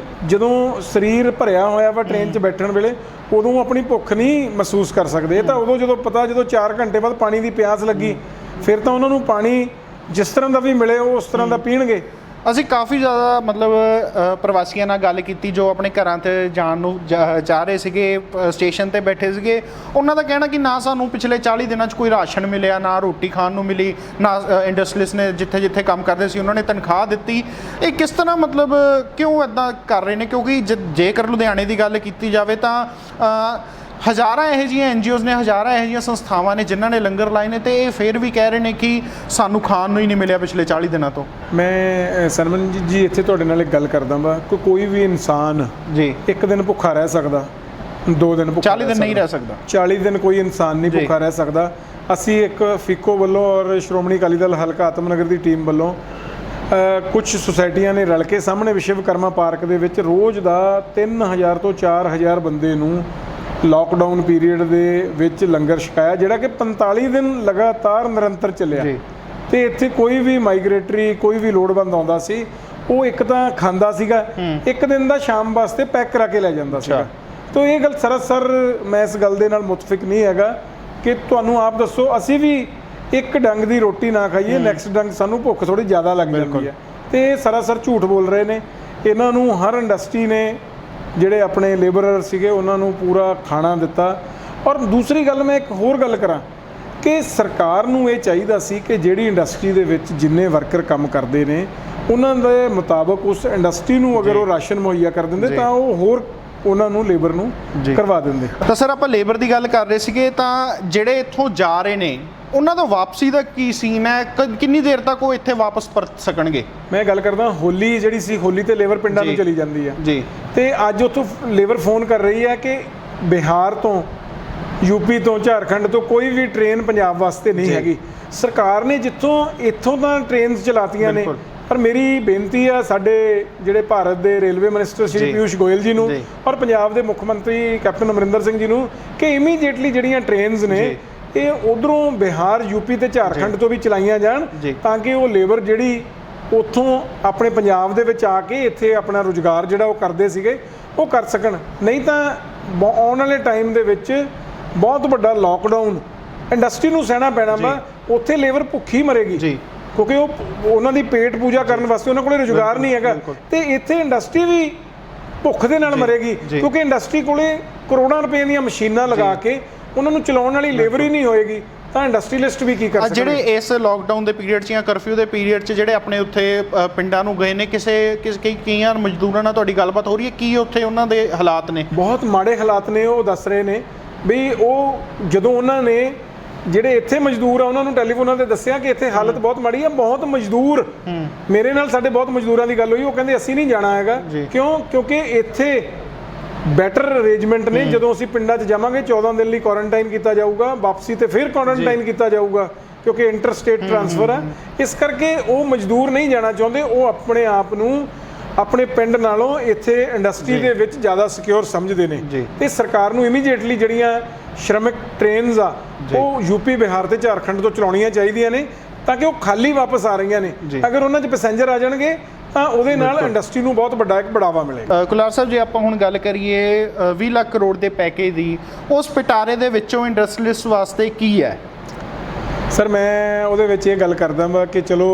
ਜਦੋਂ ਸਰੀਰ ਭਰਿਆ ਹੋਇਆ ਵਾ ਟ੍ਰੇਨ 'ਚ ਬੈਠਣ ਵੇਲੇ, ਉਦੋਂ ਆਪਣੀ ਭੁੱਖ ਨਹੀਂ ਮਹਿਸੂਸ ਕਰ ਸਕਦੇ। ਇਹ ਤਾਂ ਉਦੋਂ ਜਦੋਂ 4 ਘੰਟੇ ਬਾਅਦ ਪਾਣੀ ਦੀ ਪਿਆਸ ਲੱਗੀ, ਫਿਰ ਤਾਂ ਉਹਨਾਂ ਨੂੰ ਪਾਣੀ ਜਿਸ ਤਰ੍ਹਾਂ ਦਾ ਵੀ ਮਿਲੇ ਉਹ ਉਸ ਤਰ੍ਹਾਂ ਦਾ ਪੀਣਗੇ। ਅਸੀਂ ਕਾਫੀ ਜ਼ਿਆਦਾ ਮਤਲਬ ਪ੍ਰਵਾਸੀਆਂ ਨਾਲ ਗੱਲ ਕੀਤੀ ਜੋ ਆਪਣੇ ਘਰਾਂ 'ਤੇ ਜਾਣ ਨੂੰ ਚਾਹ ਰਹੇ ਸੀਗੇ, ਸਟੇਸ਼ਨ 'ਤੇ ਬੈਠੇ ਸੀਗੇ। ਉਹਨਾਂ ਦਾ ਕਹਿਣਾ ਕਿ ਨਾ ਸਾਨੂੰ ਪਿਛਲੇ 40 ਦਿਨਾਂ 'ਚ ਕੋਈ ਰਾਸ਼ਨ ਮਿਲਿਆ, ਨਾ ਰੋਟੀ ਖਾਣ ਨੂੰ ਮਿਲੀ, ਨਾ ਇੰਡਸਟਰੀਅਲਿਸਟ ਨੇ ਜਿੱਥੇ ਕੰਮ ਕਰਦੇ ਸੀ ਉਹਨਾਂ ਨੇ ਤਨਖਾਹ ਦਿੱਤੀ। ਇਹ ਕਿਸ ਤਰ੍ਹਾਂ ਮਤਲਬ ਕਿਉਂ ਇੱਦਾਂ ਕਰ ਰਹੇ ਨੇ? ਕਿਉਂਕਿ ਜੇਕਰ ਲੁਧਿਆਣੇ ਦੀ ਗੱਲ ਕੀਤੀ ਜਾਵੇ ਤਾਂ ਹਜ਼ਾਰਾਂ ਇਹੋ ਜਿਹੀਆਂ NGOs ਨੇ, ਹਜ਼ਾਰਾਂ ਇਹੋ ਜਿਹੀਆਂ ਸੰਸਥਾਵਾਂ ਨੇ ਜਿਨ੍ਹਾਂ ਨੇ ਲੰਗਰ ਲਾਏ ਨੇ, ਤੇ ਇਹ ਫਿਰ ਵੀ ਕਹਿ ਰਹੇ ਨੇ ਕਿ ਸਾਨੂੰ ਖਾਣ ਨੂੰ ਹੀ ਨਹੀਂ ਮਿਲਿਆ ਪਿਛਲੇ 40 ਦਿਨਾਂ ਤੋਂ। ਮੈਂ ਸਰਮਨਜੀਤ ਜੀ ਇੱਥੇ ਤੁਹਾਡੇ ਨਾਲ ਇੱਕ ਗੱਲ ਕਰਦਾ ਵਾ, ਕੋਈ ਵੀ ਇਨਸਾਨ ਜੀ ਇੱਕ ਦਿਨ ਭੁੱਖਾ ਰਹਿ ਸਕਦਾ, 2 ਦਿਨ ਭੁੱਖਾ 40 ਦਿਨ ਨਹੀਂ ਰਹਿ ਸਕਦਾ। 40 ਦਿਨ ਕੋਈ ਇਨਸਾਨ ਨਹੀਂ ਭੁੱਖਾ ਰਹਿ ਸਕਦਾ। ਅਸੀਂ ਇੱਕ ਫੀਕੋ ਵੱਲੋਂ ਔਰ ਸ਼੍ਰੋਮਣੀ ਅਕਾਲੀ ਦਲ ਹਲਕਾ ਆਤਮਨਗਰ ਦੀ ਟੀਮ ਵੱਲੋਂ ਕੁਝ ਸੁਸਾਇਟੀਆਂ ਨੇ ਰਲ ਕੇ ਸਾਹਮਣੇ ਵਿਸ਼ਵਕਰਮਾ ਪਾਰਕ ਦੇ ਵਿੱਚ ਰੋਜ਼ ਦਾ 3000 ਤੋਂ 4000 ਬੰਦੇ ਨੂੰ ਲਾਕਡਾਊਨ ਪੀਰੀਅਡ ਦੇ ਵਿੱਚ ਲੰਗਰ ਛਕਾਇਆ, ਜਿਹੜਾ ਕਿ 45 ਦਿਨ ਲਗਾਤਾਰ ਨਿਰੰਤਰ ਚੱਲਿਆ। ਤੇ ਇੱਥੇ ਕੋਈ ਵੀ ਮਾਈਗ੍ਰੇਟਰੀ, ਕੋਈ ਵੀ ਲੋੜਵੰਦ ਆਉਂਦਾ ਸੀ, ਉਹ ਇੱਕ ਤਾਂ ਖਾਂਦਾ ਸੀਗਾ, ਇੱਕ ਦਿਨ ਦਾ ਸ਼ਾਮ ਵਾਸਤੇ ਪੈਕ ਕਰਾ ਕੇ ਲੈ ਜਾਂਦਾ ਸੀਗਾ। ਤਾਂ ਇਹ ਗੱਲ ਸਰਾਸਰ ਮੈਂ ਇਸ ਗੱਲ ਦੇ ਨਾਲ ਮੁਤਫਿਕ ਨਹੀਂ ਹੈਗਾ ਕਿ ਤੁਹਾਨੂੰ ਆਪ ਦੱਸੋ, ਅਸੀਂ ਵੀ ਇੱਕ ਡੰਗ ਦੀ ਰੋਟੀ ਨਾ ਖਾਈਏ, ਨੈਕਸਟ ਡੰਗ ਸਾਨੂੰ ਭੁੱਖ ਥੋੜੀ ਜ਼ਿਆਦਾ ਲੱਗ ਜਾਂਦੀ ਹੈ। ਤੇ ਇਹ ਸਰਾਸਰ ਝੂਠ ਬੋਲ ਰਹੇ ਨੇ। ਇਹਨਾਂ ਨੂੰ ਹਰ ਇੰਡਸਟਰੀ ਨੇ ਜਿਹੜੇ ਆਪਣੇ ਲੇਬਰਰ ਸੀਗੇ ਉਹਨਾਂ ਨੂੰ ਪੂਰਾ ਖਾਣਾ ਦਿੱਤਾ। ਔਰ ਦੂਸਰੀ ਗੱਲ, ਮੈਂ ਇੱਕ ਹੋਰ ਗੱਲ ਕਰਾਂ ਕਿ ਸਰਕਾਰ ਨੂੰ ਇਹ ਚਾਹੀਦਾ ਸੀ ਕਿ ਜਿਹੜੀ ਇੰਡਸਟਰੀ ਦੇ ਵਿੱਚ ਜਿੰਨੇ ਵਰਕਰ ਕੰਮ ਕਰਦੇ ਨੇ, ਉਹਨਾਂ ਦੇ ਮੁਤਾਬਕ ਉਸ ਇੰਡਸਟਰੀ ਨੂੰ ਅਗਰ ਉਹ ਰਾਸ਼ਨ ਮੁਹੱਈਆ ਕਰ ਦਿੰਦੇ ਤਾਂ ਉਹ ਹੋਰ ਉਹਨਾਂ ਨੂੰ ਲੇਬਰ ਨੂੰ ਕਰਵਾ ਦਿੰਦੇ। ਤਾਂ ਸਰ ਆਪਾਂ ਲੇਬਰ ਦੀ ਗੱਲ ਕਰ ਰਹੇ ਸੀਗੇ, ਤਾਂ ਜਿਹੜੇ ਇੱਥੋਂ ਜਾ ਰਹੇ ਨੇ ਉਹਨਾਂ ਦਾ ਵਾਪਸੀ ਦਾ ਕੀ ਸੀਨ ਹੈ? ਕਿੰਨੀ ਦੇਰ ਤੱਕ ਉਹ ਇੱਥੇ ਵਾਪਸ ਪਰਤ ਸਕਣਗੇ? ਮੈਂ ਗੱਲ ਕਰਦਾ, ਹੋਲੀ ਜਿਹੜੀ ਸੀ, ਹੋਲੀ ਤੇ ਲੇਬਰ ਪਿੰਡਾਂ ਨੂੰ ਚਲੀ ਜਾਂਦੀ ਹੈ ਜੀ। ਤੇ ਅੱਜ ਉੱਥੋਂ ਲੇਬਰ ਫੋਨ ਕਰ ਰਹੀ ਹੈ ਕਿ ਬਿਹਾਰ ਤੋਂ, ਯੂਪੀ ਤੋਂ, ਝਾਰਖੰਡ ਤੋਂ ਕੋਈ ਵੀ ਟ੍ਰੇਨ ਪੰਜਾਬ ਵਾਸਤੇ ਨਹੀਂ ਹੈਗੀ। ਸਰਕਾਰ ਨੇ ਇੱਥੋਂ ਤਾਂ ਟ੍ਰੇਨਸ ਚਲਾਤੀਆਂ ਨੇ, ਪਰ ਮੇਰੀ ਬੇਨਤੀ ਆ ਸਾਡੇ ਜਿਹੜੇ ਭਾਰਤ ਦੇ ਰੇਲਵੇ ਮਿਨਿਸਟਰ ਸ਼੍ਰੀ ਪਿਊਸ਼ ਗੋਇਲ ਜੀ ਨੂੰ ਔਰ ਪੰਜਾਬ ਦੇ ਮੁੱਖ ਮੰਤਰੀ ਕੈਪਟਨ ਅਮਰਿੰਦਰ ਸਿੰਘ ਜੀ ਨੂੰ ਕਿ ਇਮੀਡੀਏਟਲੀ ਜਿਹੜੀਆਂ ਟ੍ਰੇਨਸ ਨੇ ਇਹ ਉਧਰੋਂ ਬਿਹਾਰ, ਯੂਪੀ ਤੇ ਝਾਰਖੰਡ ਤੋਂ ਵੀ ਚਲਾਈਆਂ ਜਾਣ, ਤਾਂ ਕਿ ਉਹ ਲੇਬਰ ਜਿਹੜੀ ਉੱਥੋਂ ਆਪਣੇ ਪੰਜਾਬ ਦੇ ਵਿੱਚ ਆ ਕੇ ਇੱਥੇ ਆਪਣਾ ਰੁਜ਼ਗਾਰ ਜਿਹੜਾ ਉਹ ਕਰਦੇ ਸੀਗੇ ਉਹ ਕਰ ਸਕਣ। ਨਹੀਂ ਤਾਂ ਆਉਣ ਵਾਲੇ ਟਾਈਮ ਦੇ ਵਿੱਚ ਬਹੁਤ ਵੱਡਾ ਲਾਕਡਾਊਨ ਇੰਡਸਟਰੀ ਨੂੰ ਸਹਿਣਾ ਪੈਣਾ ਵਾ। ਉੱਥੇ ਲੇਬਰ ਭੁੱਖੀ ਮਰੇਗੀ ਕਿਉਂਕਿ ਉਹਨਾਂ ਦੀ ਪੇਟ ਪੂਜਾ ਕਰਨ ਵਾਸਤੇ ਉਹਨਾਂ ਕੋਲੇ ਰੁਜ਼ਗਾਰ ਨਹੀਂ ਹੈਗਾ। ਤੇ ਇੱਥੇ ਇੰਡਸਟਰੀ ਵੀ ਭੁੱਖ ਦੇ ਨਾਲ ਮਰੇਗੀ ਕਿਉਂਕਿ ਇੰਡਸਟਰੀ ਕੋਲੇ ਕਰੋੜਾਂ ਰੁਪਏ ਦੀਆਂ ਮਸ਼ੀਨਾਂ ਲਗਾ ਕੇ ਉਹਨਾਂ ਨੂੰ ਚਲਾਉਣ ਵਾਲੀ ਲੇਬਰ ਹੀ ਨਹੀਂ ਹੋਏਗੀ, ਤਾਂ ਇੰਡਸਟਰੀਅਲਿਸਟ ਵੀ ਕੀ ਕਰ ਸਕਦੇ। ਜਿਹੜੇ ਇਸ ਲਾਕਡਾਊਨ ਦੇ ਪੀਰੀਅਡ 'ਚ ਜਾਂ ਕਰਫਿਊ ਦੇ ਪੀਰੀਅਡ 'ਚ ਜਿਹੜੇ ਆਪਣੇ ਉੱਥੇ ਪਿੰਡਾਂ ਨੂੰ ਗਏ ਨੇ, ਕਈਆਂ ਮਜ਼ਦੂਰਾਂ ਨਾਲ ਤੁਹਾਡੀ ਗੱਲਬਾਤ ਹੋ ਰਹੀ ਹੈ, ਕੀ ਉੱਥੇ ਉਹਨਾਂ ਦੇ ਹਾਲਾਤ ਨੇ? ਬਹੁਤ ਮਾੜੇ ਹਾਲਾਤ ਨੇ। ਉਹ ਦੱਸ ਰਹੇ ਨੇ ਵੀ ਉਹ ਜਦੋਂ ਉਹਨਾਂ ਨੇ ਜਿਹੜੇ ਇੱਥੇ ਮਜ਼ਦੂਰ ਆ ਉਹਨਾਂ ਨੂੰ ਟੈਲੀਫੋਨਾਂ ਤੇ ਦੱਸਿਆ ਕਿ ਇੱਥੇ ਹਾਲਤ ਬਹੁਤ ਮਾੜੀ ਆ, ਬਹੁਤ ਮਜ਼ਦੂਰ, ਮੇਰੇ ਨਾਲ ਸਾਡੇ ਬਹੁਤ ਮਜ਼ਦੂਰਾਂ ਦੀ ਗੱਲ ਹੋਈ, ਉਹ ਕਹਿੰਦੇ ਅਸੀਂ ਨਹੀਂ ਜਾਣਾ ਹੈਗਾ। ਕਿਉਂਕਿ ਇੱਥੇ ਬੈਟਰ ਅਰੇਂਜਮੈਂਟ ਨੇ। ਜਦੋਂ ਅਸੀਂ ਪਿੰਡਾਂ 'ਚ ਜਾਵਾਂਗੇ 14 ਦਿਨ ਲਈ ਕੁਆਰੰਟਾਈਨ ਕੀਤਾ ਜਾਊਗਾ, ਵਾਪਸੀ ਤੇ ਫਿਰ ਕੁਆਰੰਟਾਈਨ ਕੀਤਾ ਜਾਊਗਾ ਕਿਉਂਕਿ ਇੰਟਰ ਸਟੇਟ ਟ੍ਰਾਂਸਫਰ ਆ। ਇਸ ਕਰਕੇ ਉਹ ਮਜ਼ਦੂਰ ਨਹੀਂ ਜਾਣਾ ਚਾਹੁੰਦੇ, ਉਹ ਆਪਣੇ ਆਪ ਨੂੰ ਆਪਣੇ ਪਿੰਡ ਨਾਲੋਂ ਇੱਥੇ ਇੰਡਸਟਰੀ ਦੇ ਵਿੱਚ ਜ਼ਿਆਦਾ ਸਿਕਿਉਰ ਸਮਝਦੇ ਨੇ। ਤੇ ਸਰਕਾਰ ਨੂੰ ਇਮੀਡੀਏਟਲੀ ਜਿਹੜੀਆਂ ਸ਼੍ਰਮਿਕ ਟ੍ਰੇਨਸ ਆ ਉਹ ਯੂਪੀ, ਬਿਹਾਰ ਤੇ ਝਾਰਖੰਡ ਤੋਂ ਚਲਾਉਣੀਆਂ ਚਾਹੀਦੀਆਂ ਨੇ ਤਾਂ ਕਿ ਉਹ ਖਾਲੀ ਵਾਪਸ ਆ ਰਹੀਆਂ ਨੇ। ਅਗਰ ਉਹਨਾਂ 'ਚ ਪੈਸੇਂਜਰ ਆ ਜਾਣਗੇ ਤਾਂ ਉਹਦੇ ਨਾਲ ਇੰਡਸਟਰੀ ਨੂੰ ਬਹੁਤ ਵੱਡਾ ਇੱਕ ਬੜਾਵਾ ਮਿਲੇਗਾ। ਕੁਲਾਰ ਸਾਹਿਬ, ਜੇ ਆਪਾਂ ਹੁਣ ਗੱਲ ਕਰੀਏ 20 ਲੱਖ ਕਰੋੜ ਦੇ ਪੈਕੇਜ ਦੀ, ਉਸ ਪਿਟਾਰੇ ਦੇ ਵਿੱਚੋਂ ਇੰਡਸਟਰੀਲਿਸਟ ਵਾਸਤੇ ਕੀ ਹੈ? ਸਰ ਮੈਂ ਉਹਦੇ ਵਿੱਚ ਇਹ ਗੱਲ ਕਰਦਾ ਵਾ ਕਿ ਚਲੋ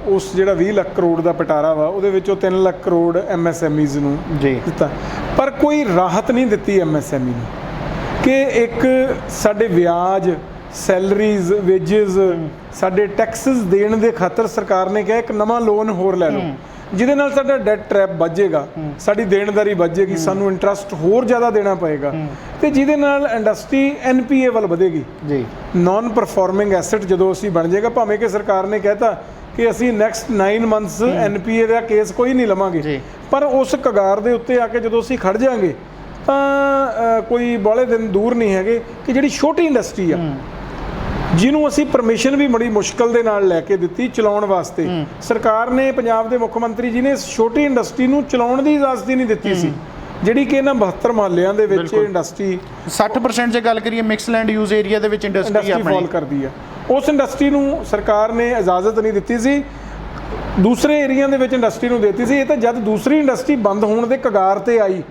ਉਸ ਜਿਹੜਾ 20 ਲੱਖ ਕਰੋੜ ਦਾ ਪਿਟਾਰਾ ਵਾ ਉਹਦੇ ਵਿੱਚੋਂ 3 ਲੱਖ ਕਰੋੜ MSMEs ਨੂੰ ਜੀ ਦਿੱਤਾ, ਪਰ ਕੋਈ ਰਾਹਤ ਨਹੀਂ ਦਿੱਤੀ MSME ਨੂੰ ਕਿ ਇੱਕ ਸਾਡੇ ਵਿਆਜ, ਸੈਲਰੀਜ਼, ਵੇਜਸ, ਸਾਡੇ ਟੈਕਸਸ ਦੇਣ ਦੇ ਖਾਤਰ ਸਰਕਾਰ ਨੇ ਕਿਹਾ ਇੱਕ ਨਵਾਂ ਲੋਨ ਹੋਰ ਲੈ ਲਓ ਜਿਹਦੇ ਨਾਲ ਸਾਡਾ ਡੈਟ ਟ੍ਰੈਪ ਵੱਜੇਗਾ, ਸਾਡੀ ਦੇਣਦਾਰੀ ਵੱਜੇਗੀ, ਸਾਨੂੰ ਇੰਟਰਸਟ ਹੋਰ ਜ਼ਿਆਦਾ ਦੇਣਾ ਪਏਗਾ ਤੇ ਜਿਹਦੇ ਨਾਲ ਇੰਡਸਟਰੀ NPA ਵੱਲ ਵਧੇਗੀ ਜੀ। ਨਾਨ ਪਰਫਾਰਮਿੰਗ ਐਸੈਟ ਜਦੋਂ ਅਸੀਂ ਬਣ ਜਾਏਗਾ, ਭਾਵੇਂ ਕਿ ਸਰਕਾਰ ਨੇ ਕਹਿਤਾ ਕਿ ਅਸੀਂ ਨੈਕਸਟ 9 ਮੰਥਸ NPA ਦਾ ਕੇਸ ਕੋਈ ਨਹੀਂ ਲਵਾਂਗੇ, ਪਰ ਉਸ ਕਗਾਰ ਦੇ ਉੱਤੇ ਆ ਕੇ ਜਦੋਂ ਅਸੀਂ ਖੜ ਜਾਾਂਗੇ ਤਾਂ ਕੋਈ ਬਾਹਲੇ ਦਿਨ ਦੂਰ ਨਹੀਂ ਹੈਗੇ ਕਿ ਜਿਹੜੀ ਛੋਟੀ ਇੰਡਸਟਰੀ ਆ ਜਿਹਨੂੰ ਅਸੀਂ ਪਰਮਿਸ਼ਨ ਵੀ ਬੜੀ ਮੁਸ਼ਕਲ ਦੇ ਨਾਲ ਲੈ ਕੇ ਦਿੱਤੀ ਚਲਾਉਣ ਵਾਸਤੇ, ਸਰਕਾਰ ਨੇ, ਪੰਜਾਬ ਦੇ ਮੁੱਖ ਮੰਤਰੀ ਜੀ ਨੇ ਛੋਟੀ ਇੰਡਸਟਰੀ ਨੂੰ ਚਲਾਉਣ ਦੀ ਇਜਾਜ਼ਤ ਹੀ ਨਹੀਂ ਦਿੱਤੀ ਸੀ, ਜਿਹੜੀ ਕਿ ਇਹਨਾਂ 72 ਮਹੱਲਿਆਂ ਦੇ ਵਿੱਚ ਇੰਡਸਟਰੀ 60% ਜੇ ਗੱਲ ਕਰੀਏ ਮਿਕਸਲੈਂਡ ਯੂਜ਼ ਏਰੀਆ ਦੇ ਵਿੱਚ ਇੰਡਸਟਰੀ ਫਾਲ ਕਰਦੀ ਆ, ਉਸ ਇੰਡਸਟਰੀ ਨੂੰ ਸਰਕਾਰ ਨੇ ਇਜਾਜ਼ਤ ਨਹੀਂ ਦਿੱਤੀ ਸੀ, ਦੂਸਰੇ ਏਰੀਆ ਦੇ ਵਿੱਚ ਇੰਡਸਟਰੀ ਨੂੰ ਦਿੱਤੀ ਸੀ। ਇਹ ਤਾਂ ਜਦ ਦੂਸਰੀ ਇੰਡਸਟਰੀ ਬੰਦ ਹੋਣ ਦੇ ਕਗਾਰ ਤੇ ਆਈ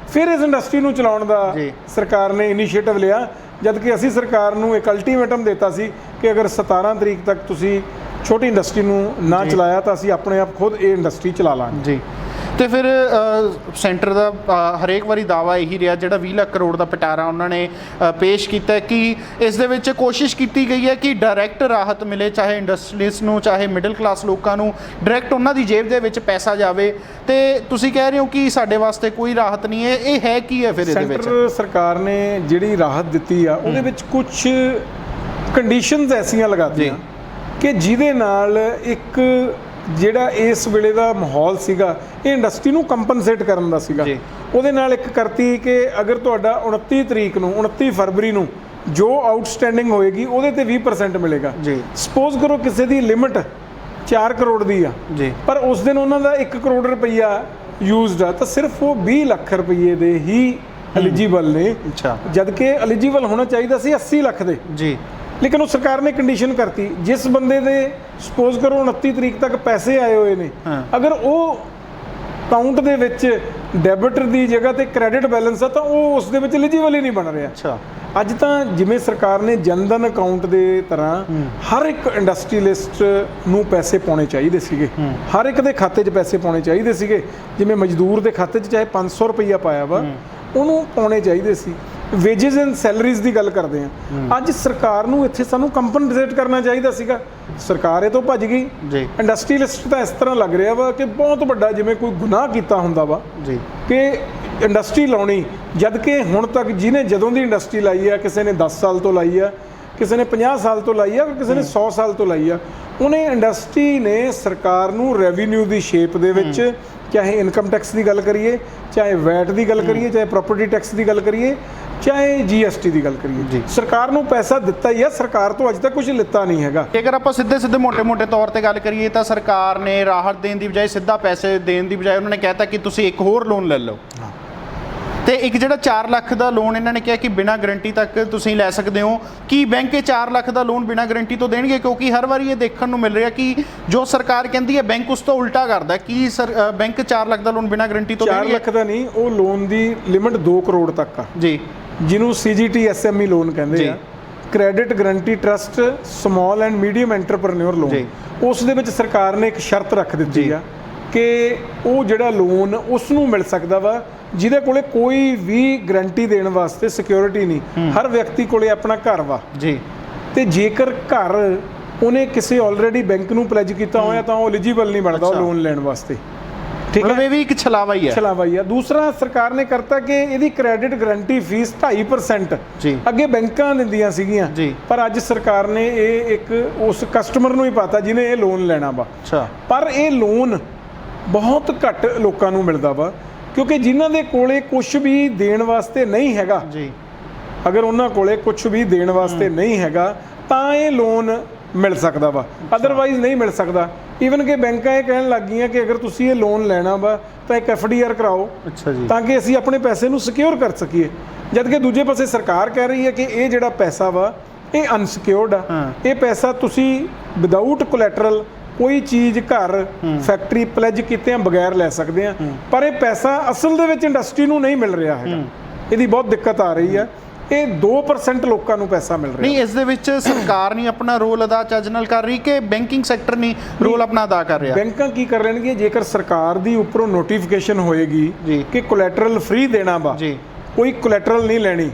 ਫਿਰ ਇਸ ਇੰਡਸਟਰੀ ਨੂੰ ਚਲਾਉਣ ਦਾ ਸਰਕਾਰ ਨੇ ਇਨੀਸ਼ੀਏਟਿਵ ਲਿਆ, ਜਦ ਕਿ ਅਸੀਂ ਸਰਕਾਰ ਨੂੰ ਇੱਕ ਅਲਟੀਮੇਟਮ ਦਿੱਤਾ ਸੀ ਕਿ ਅਗਰ 17 ਤਰੀਕ ਤੱਕ ਤੁਸੀਂ ਛੋਟੀ ਇੰਡਸਟਰੀ ਨੂੰ ਨਾ ਚਲਾਇਆ ਤਾਂ ਅਸੀਂ ਆਪਣੇ ਆਪ ਖੁਦ ਇਹ ਇੰਡਸਟਰੀ ਚਲਾ ਲਾਂਗੇ ਜੀ। ਤੇ ਫਿਰ ਸੈਂਟਰ ਦਾ ਹਰੇਕ ਵਾਰੀ ਦਾਅਵਾ ਇਹੀ ਰਿਹਾ, ਜਿਹੜਾ 20 ਲੱਖ ਕਰੋੜ ਦਾ ਪਿਟਾਰਾ ਉਹਨਾਂ ਨੇ ਪੇਸ਼ ਕੀਤਾ ਕਿ ਇਸ ਦੇ ਵਿੱਚ ਕੋਸ਼ਿਸ਼ ਕੀਤੀ ਗਈ ਹੈ ਕਿ ਡਾਇਰੈਕਟ ਰਾਹਤ ਮਿਲੇ, ਚਾਹੇ ਇੰਡਸਟਰੀਜ਼ ਨੂੰ, ਚਾਹੇ ਮਿਡਲ ਕਲਾਸ ਲੋਕਾਂ ਨੂੰ, ਡਾਇਰੈਕਟ ਉਹਨਾਂ ਦੀ ਜੇਬ ਦੇ ਵਿੱਚ ਪੈਸਾ ਜਾਵੇ। ਤੇ ਤੁਸੀਂ ਕਹਿ ਰਹੇ ਹੋ ਕਿ ਸਾਡੇ ਵਾਸਤੇ ਕੋਈ ਰਾਹਤ ਨਹੀਂ ਹੈ, ਇਹ ਹੈ ਕੀ ਹੈ ਫਿਰ ਇਹਦੇ ਵਿੱਚ? ਸੈਂਟਰ ਸਰਕਾਰ ਨੇ ਜਿਹੜੀ ਰਾਹਤ ਦਿੱਤੀ ਆ ਉਹਦੇ ਵਿੱਚ ਕੁਝ ਕੰਡੀਸ਼ਨਸ ਐਸੀਆਂ ਲਗਾਤੀਆਂ ਕਿ ਜਿਹਦੇ ਨਾਲ ਇੱਕ ਜਿਹੜਾ ਇਸ ਵੇਲੇ ਦਾ ਮਾਹੌਲ ਸੀਗਾ ਇਹ ਇੰਡਸਟਰੀ ਨੂੰ ਕੰਪਨਸੇਟ ਕਰਨ ਦਾ ਸੀਗਾ। ਉਹਦੇ ਨਾਲ ਇੱਕ ਕਰਤੀ ਕਿ ਅਗਰ ਤੁਹਾਡਾ 29 ਤਰੀਕ ਨੂੰ, 29 ਫਰਵਰੀ ਨੂੰ ਜੋ ਆਊਟਸਟੈਂਡਿੰਗ ਹੋਏਗੀ ਉਹਦੇ ਤੇ 20% ਮਿਲੇਗਾ। ਸਪੋਜ਼ ਕਰੋ ਕਿਸੇ ਦੀ ਲਿਮਿਟ 4 ਕਰੋੜ ਦੀ ਆ ਪਰ ਉਸ ਦਿਨ ਉਹਨਾਂ ਦਾ 1 ਕਰੋੜ ਰੁਪਈਆ ਯੂਜ਼ਡ ਆ, ਤਾਂ ਸਿਰਫ ਉਹ 20 ਲੱਖ ਰੁਪਈਏ ਦੇ ਹੀ ਐਲੀਜੀਬਲ ਨੇ, ਜਦ ਕਿ ਐਲੀਜੀਬਲ ਹੋਣਾ ਚਾਹੀਦਾ ਸੀ 80 ਲੱਖ ਦੇ ਜੀ। ਲੇਕਿਨ ਉਹ ਸਰਕਾਰ ਨੇ ਕੰਡੀਸ਼ਨ ਕਰਤੀ, ਜਿਸ ਬੰਦੇ ਦੇ ਸਪੋਜ਼ ਕਰੋ 29 ਤਰੀਕ ਤੱਕ ਪੈਸੇ ਆਏ ਹੋਏ ਨੇ, ਅਗਰ ਉਹ ਅਕਾਊਂਟ ਦੇ ਵਿੱਚ ਡੈਬਿਟ ਦੀ ਜਗ੍ਹਾ ਤੇ ਕ੍ਰੈਡਿਟ ਬੈਲੈਂਸ ਆ ਤਾਂ ਉਹ ਉਸ ਦੇ ਵਿੱਚ ਐਲੀਜੀਬਲ ਹੀ ਨਹੀਂ ਬਣ ਰਿਹਾ। ਅੱਜ ਤਾਂ ਜਿਵੇਂ ਸਰਕਾਰ ਨੇ ਜਨਧਨ ਅਕਾਊਂਟ ਦੇ ਤਰ੍ਹਾਂ ਹਰ ਇੱਕ ਇੰਡਸਟਰੀਲਿਸਟ ਨੂੰ ਪੈਸੇ ਪਾਉਣੇ ਚਾਹੀਦੇ ਸੀਗੇ, ਹਰ ਇੱਕ ਦੇ ਖਾਤੇ 'ਚ ਪੈਸੇ ਪਾਉਣੇ ਚਾਹੀਦੇ ਸੀਗੇ, ਜਿਵੇਂ ਮਜ਼ਦੂਰ ਦੇ ਖਾਤੇ 'ਚ ਚਾਹੇ 500 ਰੁਪਈਆ ਪਾਇਆ ਵਾ ਉਹਨੂੰ ਪਾਉਣੇ ਚਾਹੀਦੇ ਸੀ। ਵੇਜਸ ਐਂਡ ਸੈਲਰੀਜ਼ ਦੀ ਗੱਲ ਕਰਦੇ ਹਾਂ, ਅੱਜ ਸਰਕਾਰ ਨੂੰ ਇੱਥੇ ਸਾਨੂੰ ਕੰਪਨਸੇਟ ਕਰਨਾ ਚਾਹੀਦਾ ਸੀਗਾ, ਸਰਕਾਰ ਇਹ ਤੋਂ ਭੱਜ ਗਈ। ਇੰਡਸਟਰੀਲਿਸਟ ਤਾਂ ਇਸ ਤਰ੍ਹਾਂ ਲੱਗ ਰਿਹਾ ਵਾ ਕਿ ਬਹੁਤ ਵੱਡਾ ਜਿਵੇਂ ਕੋਈ ਗੁਨਾਹ ਕੀਤਾ ਹੁੰਦਾ ਵਾ ਕਿ ਇੰਡਸਟਰੀ ਲਾਉਣੀ, ਜਦ ਕਿ ਹੁਣ ਤੱਕ ਜਿਹਨੇ ਜਦੋਂ ਦੀ ਇੰਡਸਟਰੀ ਲਾਈ ਆ, ਕਿਸੇ ਨੇ 10 ਸਾਲ ਤੋਂ ਲਾਈ ਆ, ਕਿਸੇ ਨੇ 50 ਸਾਲ ਤੋਂ ਲਾਈ ਆ, ਕਿਸੇ ਨੇ 100 ਸਾਲ ਤੋਂ ਲਾਈ ਆ, ਉਹਨੇ ਇੰਡਸਟਰੀ ਨੇ ਸਰਕਾਰ ਨੂੰ ਰੈਵਨਿਊ ਦੀ ਸ਼ੇਪ ਦੇ ਵਿੱਚ, ਚਾਹੇ ਇਨਕਮ ਟੈਕਸ ਦੀ ਗੱਲ ਕਰੀਏ, ਚਾਹੇ ਵੈਟ ਦੀ ਗੱਲ ਕਰੀਏ, ਚਾਹੇ ਪ੍ਰਾਪਰਟੀ ਟੈਕਸ ਦੀ ਗੱਲ ਕਰੀਏ, ਚਾਹੇ GST ਦੀ ਗੱਲ ਕਰੀਏ, ਸਰਕਾਰ ਨੂੰ ਪੈਸਾ ਦਿੱਤਾ ਹੀ ਆ, ਸਰਕਾਰ ਤੋਂ ਅੱਜ ਤੱਕ ਕੁਝ ਲਿੱਤਾ ਨਹੀਂ ਹੈਗਾ। ਜੇਕਰ ਆਪਾਂ ਸਿੱਧੇ ਮੋਟੇ ਤੌਰ ਤੇ ਗੱਲ ਕਰੀਏ ਤਾਂ ਸਰਕਾਰ ਨੇ ਰਾਹਤ ਦੇਣ ਦੀ ਬਜਾਏ, ਸਿੱਧਾ ਪੈਸੇ ਦੇਣ ਦੀ ਬਜਾਏ ਉਹਨਾਂ ਨੇ ਕਹਿਤਾ ਕਿ ਤੁਸੀਂ ਇੱਕ ਹੋਰ ਲੋਨ ਲੈ ਲਓ, ਤੇ ਇੱਕ ਜਿਹੜਾ 4 ਲੱਖ ਦਾ ਲੋਨ ਇਹਨਾਂ ਨੇ ਕਿਹਾ ਕਿ ਬਿਨਾਂ ਗਰੰਟੀ ਤੱਕ ਤੁਸੀਂ ਲੈ ਸਕਦੇ ਹੋ। ਕੀ ਬੈਂਕ ਇਹ 4 ਲੱਖ ਦਾ ਲੋਨ ਬਿਨਾਂ ਗਰੰਟੀ ਤੋਂ ਦੇਣਗੇ? ਕਿਉਂਕਿ ਹਰ ਵਾਰੀ ਇਹ ਦੇਖਣ ਨੂੰ ਮਿਲ ਰਿਹਾ ਕਿ ਜੋ ਸਰਕਾਰ ਕਹਿੰਦੀ ਹੈ ਬੈਂਕ ਉਸ ਤੋਂ ਉਲਟਾ ਕਰਦਾ। ਕੀ ਬੈਂਕ 4 ਲੱਖ ਦਾ ਲੋਨ ਬਿਨਾਂ ਗਰੰਟੀ ਤੋਂ ਦੇਣਗੇ? 4 ਲੱਖ ਦਾ ਨਹੀਂ, ਉਹ ਲੋਨ ਦੀ ਲਿਮਿਟ 2 ਕਰੋੜ ਤੱਕ ਆ ਜੀ, ਜਿਹਨੂੰ CGT SME ਲੋਨ ਕਹਿੰਦੇ ਆ, credit guarantee trust small and medium entrepreneur loan. ਉਸ ਦੇ ਵਿੱਚ ਸਰਕਾਰ ਨੇ ਇੱਕ ਸ਼ਰਤ ਰੱਖ ਦਿੱਤੀ ਆ ਕਿ ਉਹ ਜਿਹੜਾ ਲੋਨ ਉਸ ਨੂੰ ਮਿਲ ਸਕਦਾ ਵਾ ਜਿਹਦੇ ਕੋਲੇ ਕੋਈ ਵੀ ਗਰੰਟੀ ਦੇਣ ਵਾਸਤੇ ਸਿਕਿਉਰਿਟੀ ਨਹੀਂ, ਹਰ ਵਿਅਕਤੀ ਕੋਲੇ ਆਪਣਾ ਘਰ ਵਾ ਜੀ, ਤੇ ਜੇਕਰ ਘਰ ਉਹਨੇ ਕਿਸੇ ਆਲਰੇਡੀ ਬੈਂਕ ਨੂੰ ਪਲੇਜ ਕੀਤਾ ਹੋਇਆ ਤਾਂ ਉਹ ਐਲੀਜੀਬਲ ਨਹੀਂ ਬਣਦਾ ਉਹ ਲੋਨ ਲੈਣ ਵਾਸਤੇ। ਠੀਕ ਹੈ, ਇਹ ਵੀ ਇੱਕ ਛਲਾਵਾ ਹੀ ਹੈ। ਦੂਸਰਾ, ਸਰਕਾਰ ਨੇ ਕਰਤਾ ਕਿ ਇਹਦੀ ਕ੍ਰੈਡਿਟ ਗਰੰਟੀ ਫੀਸ 2.5% ਅੱਗੇ ਬੈਂਕਾਂ ਦਿੰਦੀਆਂ ਸੀਗੀਆਂ, ਪਰ ਅੱਜ ਸਰਕਾਰ ਨੇ ਇਹ ਇੱਕ ਉਸ ਕਸਟਮਰ ਨੂੰ ਹੀ ਪਾਤਾ ਜਿਹਨੇ ਇਹ ਲੋਨ ਲੈਣਾ ਵਾ। ਪਰ ਇਹ ਲੋਨ ਬਹੁਤ ਘੱਟ ਲੋਕਾਂ ਨੂੰ ਮਿਲਦਾ ਵਾ, ਕਿਉਂਕਿ ਜਿਨ੍ਹਾਂ ਦੇ ਕੋਲੇ ਕੁਝ ਵੀ ਦੇਣ ਵਾਸਤੇ ਨਹੀਂ ਹੈਗਾ ਜੀ, ਅਗਰ ਉਹਨਾਂ ਕੋਲੇ ਕੁਝ ਵੀ ਦੇਣ ਵਾਸਤੇ ਨਹੀਂ ਹੈਗਾ ਤਾਂ ਇਹ ਲੋਨ ਮਿਲ ਸਕਦਾ ਵਾ, ਅਦਰਵਾਈਜ਼ ਨਹੀਂ ਮਿਲ ਸਕਦਾ। ਈਵਨ ਕਿ ਬੈਂਕਾਂ ਇਹ ਕਹਿਣ ਲੱਗ ਗਈਆਂ ਕਿ ਅਗਰ ਤੁਸੀਂ ਇਹ ਲੋਨ ਲੈਣਾ ਵਾ ਤਾਂ ਇੱਕ FDR ਕਰਾਓ ਤਾਂ ਕਿ ਅਸੀਂ ਆਪਣੇ ਪੈਸੇ ਨੂੰ ਸਿਕਿਉਰ ਕਰ ਸਕੀਏ, ਜਦ ਕਿ ਦੂਜੇ ਪਾਸੇ ਸਰਕਾਰ ਕਹਿ ਰਹੀ ਹੈ ਕਿ ਇਹ ਜਿਹੜਾ ਪੈਸਾ ਵਾ ਇਹ ਅਨਸਿਕਿਉਰਡ ਆ, ਇਹ ਪੈਸਾ ਤੁਸੀਂ ਵਿਦਆਊਟ ਕੋਲੈਟਰਲ ਕੋਈ ਚੀਜ਼ ਘਰ ਫੈਕਟਰੀ ਪਲੇਜ ਕੀਤਿਆਂ ਬਗੈਰ ਲੈ ਸਕਦੇ ਆ, ਪਰ ਇਹ ਪੈਸਾ ਅਸਲ ਦੇ ਵਿੱਚ ਇੰਡਸਟਰੀ ਨੂੰ ਨਹੀਂ ਮਿਲ ਰਿਹਾ ਹੈਗਾ। ਇਹਦੀ ਬਹੁਤ ਦਿੱਕਤ ਆ ਰਹੀ ਹੈ। ਇਹ 2% ਲੋਕਾਂ ਨੂੰ ਪੈਸਾ ਮਿਲ ਰਿਹਾ। ਨਹੀਂ, ਇਸ ਦੇ ਵਿੱਚ ਸਰਕਾਰ ਨਹੀਂ ਆਪਣਾ ਰੋਲ ਅਦਾ ਚੱਜ ਨਾਲ ਕਰ ਰਹੀ ਕਿ ਬੈਂਕਿੰਗ ਸੈਕਟਰ ਨਹੀਂ ਰੋਲ ਆਪਣਾ ਅਦਾ ਕਰ ਰਿਹਾ? ਬੈਂਕਾਂ ਕੀ ਕਰ ਲੈਣਗੇ, ਜੇਕਰ ਸਰਕਾਰ ਦੀ ਉੱਪਰੋਂ ਨੋਟੀਫਿਕੇਸ਼ਨ ਹੋਏਗੀ ਕਿ ਕੋਲੈਟਰਲ ਫ੍ਰੀ ਦੇਣਾ ਵਾ, ਕੋਈ ਕੋਲੈਟਰਲ ਨਹੀਂ ਲੈਣੀ,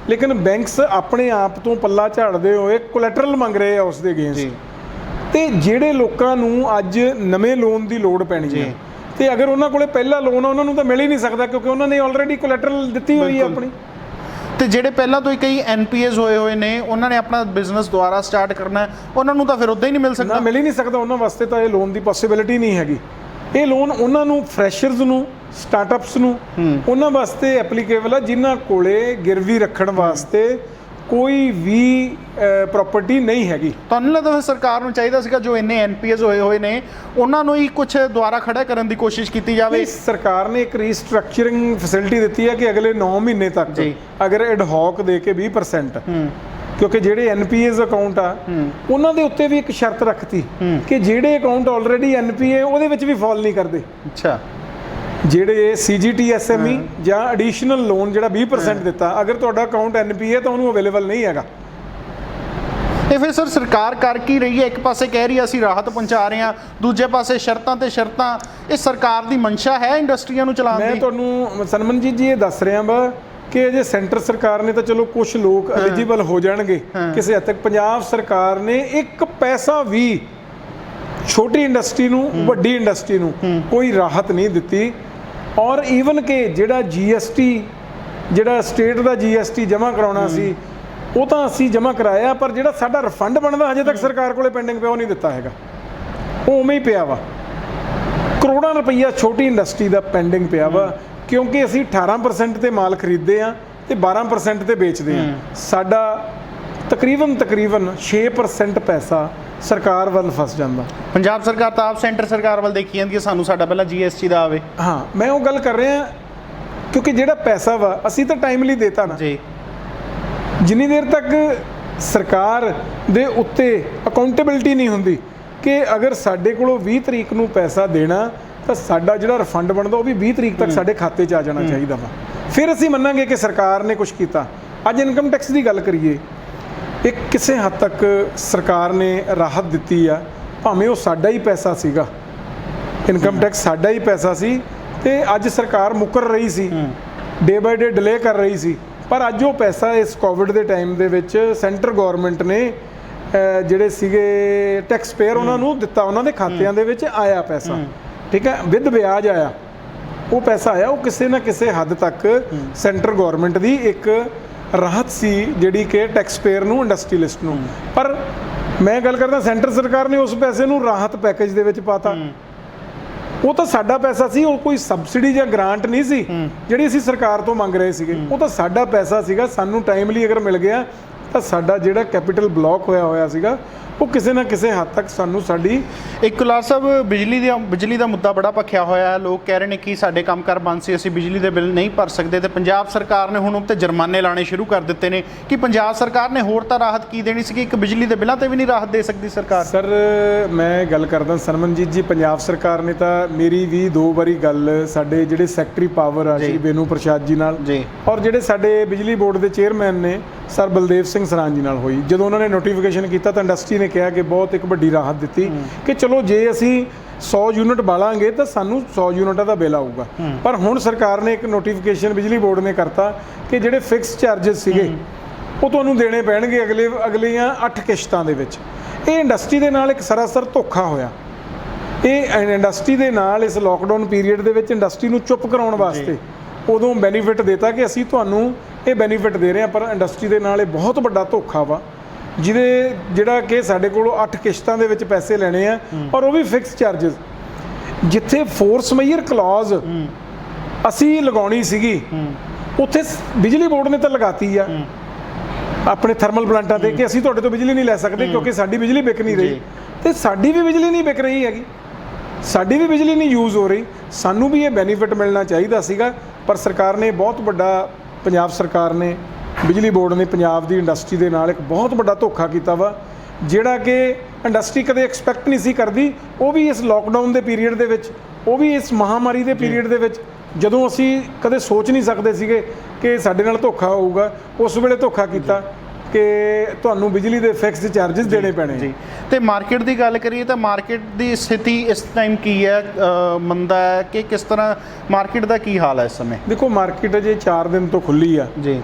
ਲੇਕਿਨ ਬੈਂਕਸ ਆਪਣੇ ਆਪ ਤੋਂ ਪੱਲਾ ਝਾੜਦੇ ਹੋਏ ਕੋਲੈਟਰਲ ਮੰਗ ਰਹੇ ਆ ਉਸ ਦੇ ਅਗੇਂਸਟ। ਤੇ ਜਿਹੜੇ ਲੋਕਾਂ ਨੂੰ ਅੱਜ ਨਵੇਂ ਲੋਨ ਦੀ ਲੋੜ ਪੈਣੀ ਹੈ, ਤੇ ਅਗਰ ਉਹਨਾਂ ਕੋਲੇ ਪਹਿਲਾ ਲੋਨ ਆ ਉਹਨਾਂ ਨੂੰ ਤਾਂ ਮਿਲ ਹੀ ਨਹੀਂ ਸਕਦਾ, ਕਿਉਂਕਿ ਉਹਨਾਂ ਨੇ ਆਲਰੇਡੀ ਕੋਲੈਟਰਲ ਦਿੱਤੀ ਹੋਈ ਹੈ ਆਪਣੀ। ਤੇ ਜਿਹੜੇ ਪਹਿਲਾਂ ਤੋਂ ਹੀ ਕਈ NPAs ਹੋਏ ਨੇ, ਉਹਨਾਂ ਨੇ ਆਪਣਾ ਬਿਜ਼ਨਸ ਦੁਬਾਰਾ ਸਟਾਰਟ ਕਰਨਾ, ਉਹਨਾਂ ਨੂੰ ਤਾਂ ਫਿਰ ਉਦਾਂ ਹੀ ਨਹੀਂ ਮਿਲ ਸਕਦਾ। ਮਿਲ ਹੀ ਨਹੀਂ ਸਕਦਾ, ਉਹਨਾਂ ਵਾਸਤੇ ਤਾਂ ਇਹ ਲੋਨ ਦੀ ਪੋਸੀਬਿਲਿਟੀ ਨਹੀਂ ਹੈਗੀ। ਇਹ ਲੋਨ ਉਹਨਾਂ ਨੂੰ, ਫਰੈਸ਼ਰਸ ਨੂੰ, ਸਟਾਰਟਅਪਸ ਨੂੰ, ਉਹਨਾਂ ਵਾਸਤੇ ਐਪਲੀਕੇਬਲ ਆ ਜਿਨ੍ਹਾਂ ਕੋਲੇ ਗਿਰਵੀ ਰੱਖਣ ਵਾਸਤੇ ਕੋਈ ਵੀ ਪ੍ਰਾਪਰਟੀ ਨਹੀਂ ਹੈਗੀ। ਤੁਹਾਨੂੰ ਲੱਗਦਾ ਫਿਰ ਸਰਕਾਰ ਨੂੰ ਚਾਹੀਦਾ ਸੀਗਾ ਜੋ ਇੰਨੇ NPAs ਹੋਏ ਨੇ ਉਹਨਾਂ ਨੂੰ ਹੀ ਕੁਝ ਦੁਬਾਰਾ ਖੜਾ ਕਰਨ ਦੀ ਕੋਸ਼ਿਸ਼ ਕੀਤੀ ਜਾਵੇ? ਸਰਕਾਰ ਨੇ ਇੱਕ ਰੀਸਟਰਕਚਰਿੰਗ ਫੈਸਿਲਿਟੀ ਦਿੱਤੀ ਹੈ ਕਿ ਅਗਲੇ 9 ਮਹੀਨੇ ਤੱਕ ਅਗਰ ਐਡਹੌਕ ਦੇ ਕੇ 20%, ਕਿਉਂਕਿ ਜਿਹੜੇ NPAs ਅਕਾਊਂਟ ਆ ਉਹਨਾਂ ਦੇ ਉੱਤੇ ਵੀ ਇੱਕ ਸ਼ਰਤ ਰੱਖਤੀ ਕਿ ਜਿਹੜੇ ਅਕਾਊਂਟ ਆਲਰੇਡੀ NPA ਉਹਦੇ ਵਿੱਚ ਵੀ ਫਾਲ ਨਹੀਂ ਕਰਦੇ। ਅੱਛਾ। ਜਿਹੜੇ CGT SME ਜਾਂ ਐਡੀਸ਼ਨਲ ਲੋਨ ਜਿਹੜਾ 20% ਦਿੱਤਾ, ਅਗਰ ਤੁਹਾਡਾ ਅਕਾਊਂਟ NPA ਤਾਂ ਉਹਨੂੰ ਅਵੇਲੇਬਲ ਨਹੀਂ ਹੈਗਾ। ਇਹ ਫਿਰ ਸਰ ਸਰਕਾਰ ਕਰ ਕੀ ਰਹੀ ਹੈ? ਇੱਕ ਪਾਸੇ ਕਹਿ ਰਹੀ ਹੈ ਅਸੀਂ ਰਾਹਤ ਪਹੁੰਚਾ ਰਹੇ ਹਾਂ, ਦੂਜੇ ਪਾਸੇ ਸ਼ਰਤਾਂ ਤੇ ਸ਼ਰਤਾਂ। ਇਹ ਸਰਕਾਰ ਦੀ ਮਨਸ਼ਾ ਹੈ ਇੰਡਸਟਰੀਆਂ ਨੂੰ ਚਲਾਉਣ ਦੀ? ਮੈਂ ਤੁਹਾਨੂੰ ਸਨਮਨਜੀਤ ਜੀ ਇਹ ਦੱਸ ਰਿਹਾ ਵਾ ਕਿ ਜੇ ਸੈਂਟਰ ਸਰਕਾਰ ਨੇ ਤਾਂ ਚਲੋ ਕੁਝ ਲੋਕ ਐਲੀਜੀਬਲ ਹੋ ਜਾਣਗੇ ਕਿਸੇ ਹੱਦ ਤੱਕ, ਪੰਜਾਬ ਸਰਕਾਰ ਨੇ ਇੱਕ ਪੈਸਾ ਵੀ ਛੋਟੀ ਇੰਡਸਟਰੀ ਨੂੰ, ਵੱਡੀ ਇੰਡਸਟਰੀ ਨੂੰ ਕੋਈ ਰਾਹਤ ਨਹੀਂ ਦਿੱਤੀ। ਔਰ ਈਵਨ ਕਿ ਜਿਹੜਾ GST, ਜਿਹੜਾ ਸਟੇਟ ਦਾ GST ਜਮ੍ਹਾਂ ਕਰਾਉਣਾ ਸੀ ਉਹ ਤਾਂ ਅਸੀਂ ਜਮ੍ਹਾਂ ਕਰਾਇਆ, ਪਰ ਜਿਹੜਾ ਸਾਡਾ ਰਿਫੰਡ ਬਣਦਾ ਹਜੇ ਤੱਕ ਸਰਕਾਰ ਕੋਲੇ ਪੈਂਡਿੰਗ ਪਿਆ, ਉਹ ਨਹੀਂ ਦਿੱਤਾ ਹੈਗਾ, ਉਹ ਉਵੇਂ ਹੀ ਪਿਆ ਵਾ। ਕਰੋੜਾਂ ਰੁਪਈਆ ਛੋਟੀ ਇੰਡਸਟਰੀ ਦਾ ਪੈਂਡਿੰਗ ਪਿਆ ਵਾ, ਕਿਉਂਕਿ ਅਸੀਂ 18% ਤੇ ਮਾਲ ਖਰੀਦਦੇ ਆ ਤੇ 12% ਤੇ ਵੇਚਦੇ ਆ। ਸਾਡਾ ਤਕਰੀਬਨ 6% ਪੈਸਾ ਸਰਕਾਰ ਵੱਲ ਫਸ ਜਾਂਦਾ। ਪੰਜਾਬ ਸਰਕਾਰ ਤਾਂ ਆਪ ਸੈਂਟਰ ਸਰਕਾਰ ਵੱਲ ਦੇਖੀ ਜਾਂਦੀ ਹੈ ਸਾਨੂੰ ਸਾਡਾ ਪਹਿਲਾਂ GST ਦਾ ਆਵੇ। ਹਾਂ, ਮੈਂ ਉਹ ਗੱਲ ਕਰ ਰਿਹਾ ਕਿਉਂਕਿ ਜਿਹੜਾ ਪੈਸਾ ਵਾ ਅਸੀਂ ਤਾਂ ਟਾਈਮਲੀ ਦੇਤਾ ਨਾ ਜੀ। ਜਿੰਨੀ ਦੇਰ ਤੱਕ ਸਰਕਾਰ ਦੇ ਉੱਤੇ ਅਕਾਊਂਟੇਬਿਲਟੀ ਨਹੀਂ ਹੁੰਦੀ ਕਿ ਅਗਰ ਸਾਡੇ ਕੋਲੋਂ 20 ਤਰੀਕ ਨੂੰ ਪੈਸਾ ਦੇਣਾ ਤਾਂ ਸਾਡਾ ਜਿਹੜਾ ਰਿਫੰਡ ਬਣਦਾ ਉਹ ਵੀ 20 ਤਰੀਕ ਤੱਕ ਸਾਡੇ ਖਾਤੇ 'ਚ ਆ ਜਾਣਾ ਚਾਹੀਦਾ ਵਾ, ਫਿਰ ਅਸੀਂ ਮੰਨਾਂਗੇ ਕਿ ਸਰਕਾਰ ਨੇ ਕੁਝ ਕੀਤਾ। ਅੱਜ ਇਨਕਮ ਟੈਕਸ ਦੀ ਗੱਲ ਕਰੀਏ, ਇੱਕ ਕਿਸੇ ਹੱਦ ਤੱਕ ਸਰਕਾਰ ਨੇ ਰਾਹਤ ਦਿੱਤੀ ਆ, ਭਾਵੇਂ ਉਹ ਸਾਡਾ ਹੀ ਪੈਸਾ ਸੀਗਾ, ਇਨਕਮ ਟੈਕਸ ਸਾਡਾ ਹੀ ਪੈਸਾ ਸੀ, ਤੇ ਅੱਜ ਸਰਕਾਰ ਮੁੱਕਰ ਰਹੀ ਸੀ, ਡੇ ਬਾਏ ਡੇ ਡਿਲੇ ਕਰ ਰਹੀ ਸੀ, ਪਰ ਅੱਜ ਉਹ ਪੈਸਾ ਇਸ ਕੋਵਿਡ ਦੇ ਟਾਈਮ ਦੇ ਵਿੱਚ ਸੈਂਟਰ ਗਵਰਨਮੈਂਟ ਨੇ ਜਿਹੜੇ ਸੀਗੇ ਟੈਕਸ ਪੇਅਰ ਉਹਨਾਂ ਨੂੰ ਦਿੱਤਾ, ਉਹਨਾਂ ਦੇ ਖਾਤਿਆਂ ਦੇ ਵਿੱਚ ਆਇਆ ਪੈਸਾ, ਠੀਕ ਹੈ, ਵਿਦ ਵਿਆਜ ਆਇਆ, ਉਹ ਪੈਸਾ ਆਇਆ। ਉਹ ਕਿਸੇ ਨਾ ਕਿਸੇ ਹੱਦ ਤੱਕ ਸੈਂਟਰ ਗਵਰਨਮੈਂਟ ਦੀ ਇੱਕ ਰਾਹਤ ਸੀ ਜਿਹੜੀ ਕਿ ਟੈਕਸ ਪੇਅਰ ਨੂੰ, ਇੰਡਸਟਰੀਲਿਸਟ ਨੂੰ। ਪਰ ਮੈਂ ਗੱਲ ਕਰਦਾ ਸੈਂਟਰ ਸਰਕਾਰ ਨੇ ਉਸ ਪੈਸੇ ਨੂੰ ਰਾਹਤ ਪੈਕੇਜ ਦੇ ਵਿੱਚ ਪਾਤਾ। ਉਹ ਤਾਂ ਸਾਡਾ ਪੈਸਾ ਸੀ, ਉਹ ਕੋਈ ਸਬਸਿਡੀ ਜਾਂ ਗ੍ਰਾਂਟ ਨਹੀਂ ਸੀ ਜਿਹੜੀ ਅਸੀਂ ਸਰਕਾਰ ਤੋਂ ਮੰਗ ਰਹੇ ਸੀਗੇ, ਉਹ ਤਾਂ ਸਾਡਾ ਪੈਸਾ ਸੀਗਾ। ਸਾਨੂੰ ਟਾਈਮਲੀ ਅਗਰ ਮਿਲ ਗਿਆ ਤਾਂ ਸਾਡਾ ਜਿਹੜਾ ਕੈਪੀਟਲ ਬਲੌਕ ਹੋਇਆ ਸੀਗਾ ਉਹ ਕਿਸੇ ਨਾ ਕਿਸੇ ਹੱਦ ਤੱਕ ਸਾਨੂੰ ਸਾਡੀ ਇੱਕ ਕੁਲਾਰ ਸਾਹਿਬ ਬਿਜਲੀ ਦਾ ਮੁੱਦਾ ਬੜਾ ਭਖਿਆ ਹੋਇਆ ਹੈ। ਲੋਕ ਕਹਿ ਰਹੇ ਨੇ ਕਿ ਸਾਡੇ ਕੰਮਕਾਰ ਬੰਦ ਸੀ, ਅਸੀਂ ਬਿਜਲੀ ਦੇ ਬਿੱਲ ਨਹੀਂ ਭਰ ਸਕਦੇ, ਤੇ ਪੰਜਾਬ ਸਰਕਾਰ ਨੇ ਹੁਣ ਉੱਤੇ ਜੁਰਮਾਨੇ ਲਾਣੇ ਸ਼ੁਰੂ ਕਰ ਦਿੱਤੇ ਨੇ ਕਿ ਪੰਜਾਬ ਸਰਕਾਰ ਨੇ ਹੋਰ ਤਾਂ ਰਾਹਤ ਕੀ ਦੇਣੀ ਸੀ, ਇੱਕ ਬਿਜਲੀ ਦੇ ਬਿੱਲਾਂ ਤੇ ਵੀ ਨਹੀਂ ਰਾਹਤ ਦੇ ਸਕਦੀ ਸਰਕਾਰ। ਸਰ ਮੈਂ ਗੱਲ ਕਰਦਾ ਸਰਮਨਜੀਤ ਜੀ, ਪੰਜਾਬ ਸਰਕਾਰ ਨੇ ਤਾਂ ਮੇਰੀ ਵੀ 2 ਵਾਰੀ ਗੱਲ ਸਾਡੇ ਜਿਹੜੇ ਸੈਕਟਰੀ ਪਾਵਰ ਆ ਸ਼੍ਰੀ ਬੇਨੂ ਪ੍ਰਸ਼ਾਦ ਜੀ ਨਾਲ ਔਰ ਜਿਹੜੇ ਸਾਡੇ ਬਿਜਲੀ ਬੋਰਡ ਦੇ ਚੇਅਰਮੈਨ ਨੇ ਸਰ ਬਲਦੇਵ ਸਿੰਘ ਸਰਾਨ ਜੀ ਨਾਲ ਹੋਈ। ਜਦੋਂ ਉਹਨਾਂ ਨੇ ਨੋਟੀਫਿਕੇਸ਼ਨ ਕੀਤਾ ਤਾਂ ਇੰਡਸਟਰੀ ਨੇ ਕਿਹਾ ਕਿ ਬਹੁਤ ਇੱਕ ਵੱਡੀ ਰਾਹਤ ਦਿੱਤੀ ਕਿ ਚਲੋ ਜੇ ਅਸੀਂ 100 ਯੂਨਿਟ ਬਾਲਾਂਗੇ ਤਾਂ ਸਾਨੂੰ 100 ਯੂਨਿਟਾਂ ਦਾ ਬਿੱਲ ਆਊਗਾ। ਪਰ ਹੁਣ ਸਰਕਾਰ ਨੇ ਇੱਕ ਨੋਟੀਫਿਕੇਸ਼ਨ ਬਿਜਲੀ ਬੋਰਡ ਨੇ ਕਰਤਾ ਕਿ ਜਿਹੜੇ ਫਿਕਸ ਚਾਰजेस ਸੀਗੇ ਉਹ ਤੁਹਾਨੂੰ ਦੇਣੇ ਪੈਣਗੇ ਅਗਲੀਆਂ 8 ਕਿਸ਼ਤਾਂ ਦੇ ਵਿੱਚ। ਇਹ ਇੰਡਸਟਰੀ ਦੇ ਨਾਲ ਇੱਕ ਸਰਾਸਰ ਧੋਖਾ ਹੋਇਆ। ਇਹ ਇੰਡਸਟਰੀ ਦੇ ਨਾਲ ਇਸ ਲੋਕਡਾਊਨ ਪੀਰੀਅਡ ਦੇ ਵਿੱਚ ਇੰਡਸਟਰੀ ਨੂੰ ਚੁੱਪ ਕਰਾਉਣ ਵਾਸਤੇ ਉਦੋਂ ਬੈਨੀਫਿਟ ਦਿੱਤਾ ਕਿ ਅਸੀਂ ਤੁਹਾਨੂੰ ਇਹ ਬੈਨੀਫਿਟ ਦੇ ਰਹੇ ਹਾਂ, ਪਰ ਇੰਡਸਟਰੀ ਦੇ ਨਾਲ ਇਹ ਬਹੁਤ ਵੱਡਾ ਧੋਖਾ ਵਾ ਜਿਹੜਾ ਕਿ ਸਾਡੇ ਕੋਲੋਂ 8 ਕਿਸ਼ਤਾਂ ਦੇ ਵਿੱਚ ਪੈਸੇ ਲੈਣੇ ਆ ਔਰ ਉਹ ਵੀ ਫਿਕਸ ਚਾਰजेस। ਜਿੱਥੇ ਫੋਰਸ ਮੇਜਰ ਕਲੌਜ਼ ਅਸੀਂ ਲਗਾਉਣੀ ਸੀਗੀ ਉੱਥੇ ਬਿਜਲੀ ਬੋਰਡ ਨੇ ਤਾਂ ਲਗਾਤੀ ਆ ਆਪਣੇ ਥਰਮਲ ਪਲਾਂਟਾਂ ਤੇ ਕਿ ਅਸੀਂ ਤੁਹਾਡੇ ਤੋਂ ਬਿਜਲੀ ਨਹੀਂ ਲੈ ਸਕਦੇ ਕਿਉਂਕਿ ਸਾਡੀ ਬਿਜਲੀ ਵਿਕ ਨਹੀਂ ਰਹੀ, ਤੇ ਸਾਡੀ ਵੀ ਬਿਜਲੀ ਨਹੀਂ ਵਿਕ ਰਹੀ ਹੈਗੀ, ਸਾਡੀ ਵੀ ਬਿਜਲੀ ਨਹੀਂ ਯੂਜ਼ ਹੋ ਰਹੀ। ਸਾਨੂੰ ਵੀ ਇਹ ਬੈਨੀਫਿਟ ਮਿਲਣਾ ਚਾਹੀਦਾ ਸੀਗਾ, ਪਰ ਸਰਕਾਰ ਨੇ ਬਹੁਤ ਵੱਡਾ, ਪੰਜਾਬ ਸਰਕਾਰ ਨੇ, ਬਿਜਲੀ ਬੋਰਡ ਨੇ ਪੰਜਾਬ ਦੀ ਇੰਡਸਟਰੀ ਦੇ ਨਾਲ ਇੱਕ ਬਹੁਤ ਵੱਡਾ ਧੋਖਾ ਕੀਤਾ ਵਾ। ਜਿਹੜਾ ਕਿ ਇੰਡਸਟਰੀ ਕਦੇ ਐਕਸਪੈਕਟ ਨਹੀਂ ਸੀ ਕਰਦੀ, ਉਹ ਵੀ ਇਸ ਲੋਕਡਾਊਨ ਦੇ ਪੀਰੀਅਡ ਦੇ ਵਿੱਚ, ਉਹ ਵੀ ਇਸ ਮਹਾਮਾਰੀ ਦੇ ਪੀਰੀਅਡ ਦੇ ਵਿੱਚ, ਜਦੋਂ ਅਸੀਂ ਕਦੇ ਸੋਚ ਨਹੀਂ ਸਕਦੇ ਸੀਗੇ ਕਿ ਸਾਡੇ ਨਾਲ ਧੋਖਾ ਹੋਊਗਾ, ਉਸ ਵੇਲੇ ਧੋਖਾ ਕੀਤਾ ਕਿ ਤੁਹਾਨੂੰ ਬਿਜਲੀ ਦੇ ਫਿਕਸਡ ਚਾਰजेस ਦੇਣੇ ਪੈਣੇ ਜੀ। ਤੇ ਮਾਰਕੀਟ ਦੀ ਗੱਲ ਕਰੀਏ ਤਾਂ ਮਾਰਕੀਟ ਦੀ ਸਥਿਤੀ ਇਸ ਟਾਈਮ ਕੀ ਹੈ, ਮੰਦਾ ਹੈ ਕਿ ਕਿਸ ਤਰ੍ਹਾਂ ਮਾਰਕੀਟ ਦਾ ਕੀ ਹਾਲ ਹੈ ਇਸ ਸਮੇਂ? ਦੇਖੋ, ਮਾਰਕੀਟ ਅਜੇ 4 ਦਿਨ ਤੋਂ ਖੁੱਲੀ ਆ ਜੀ।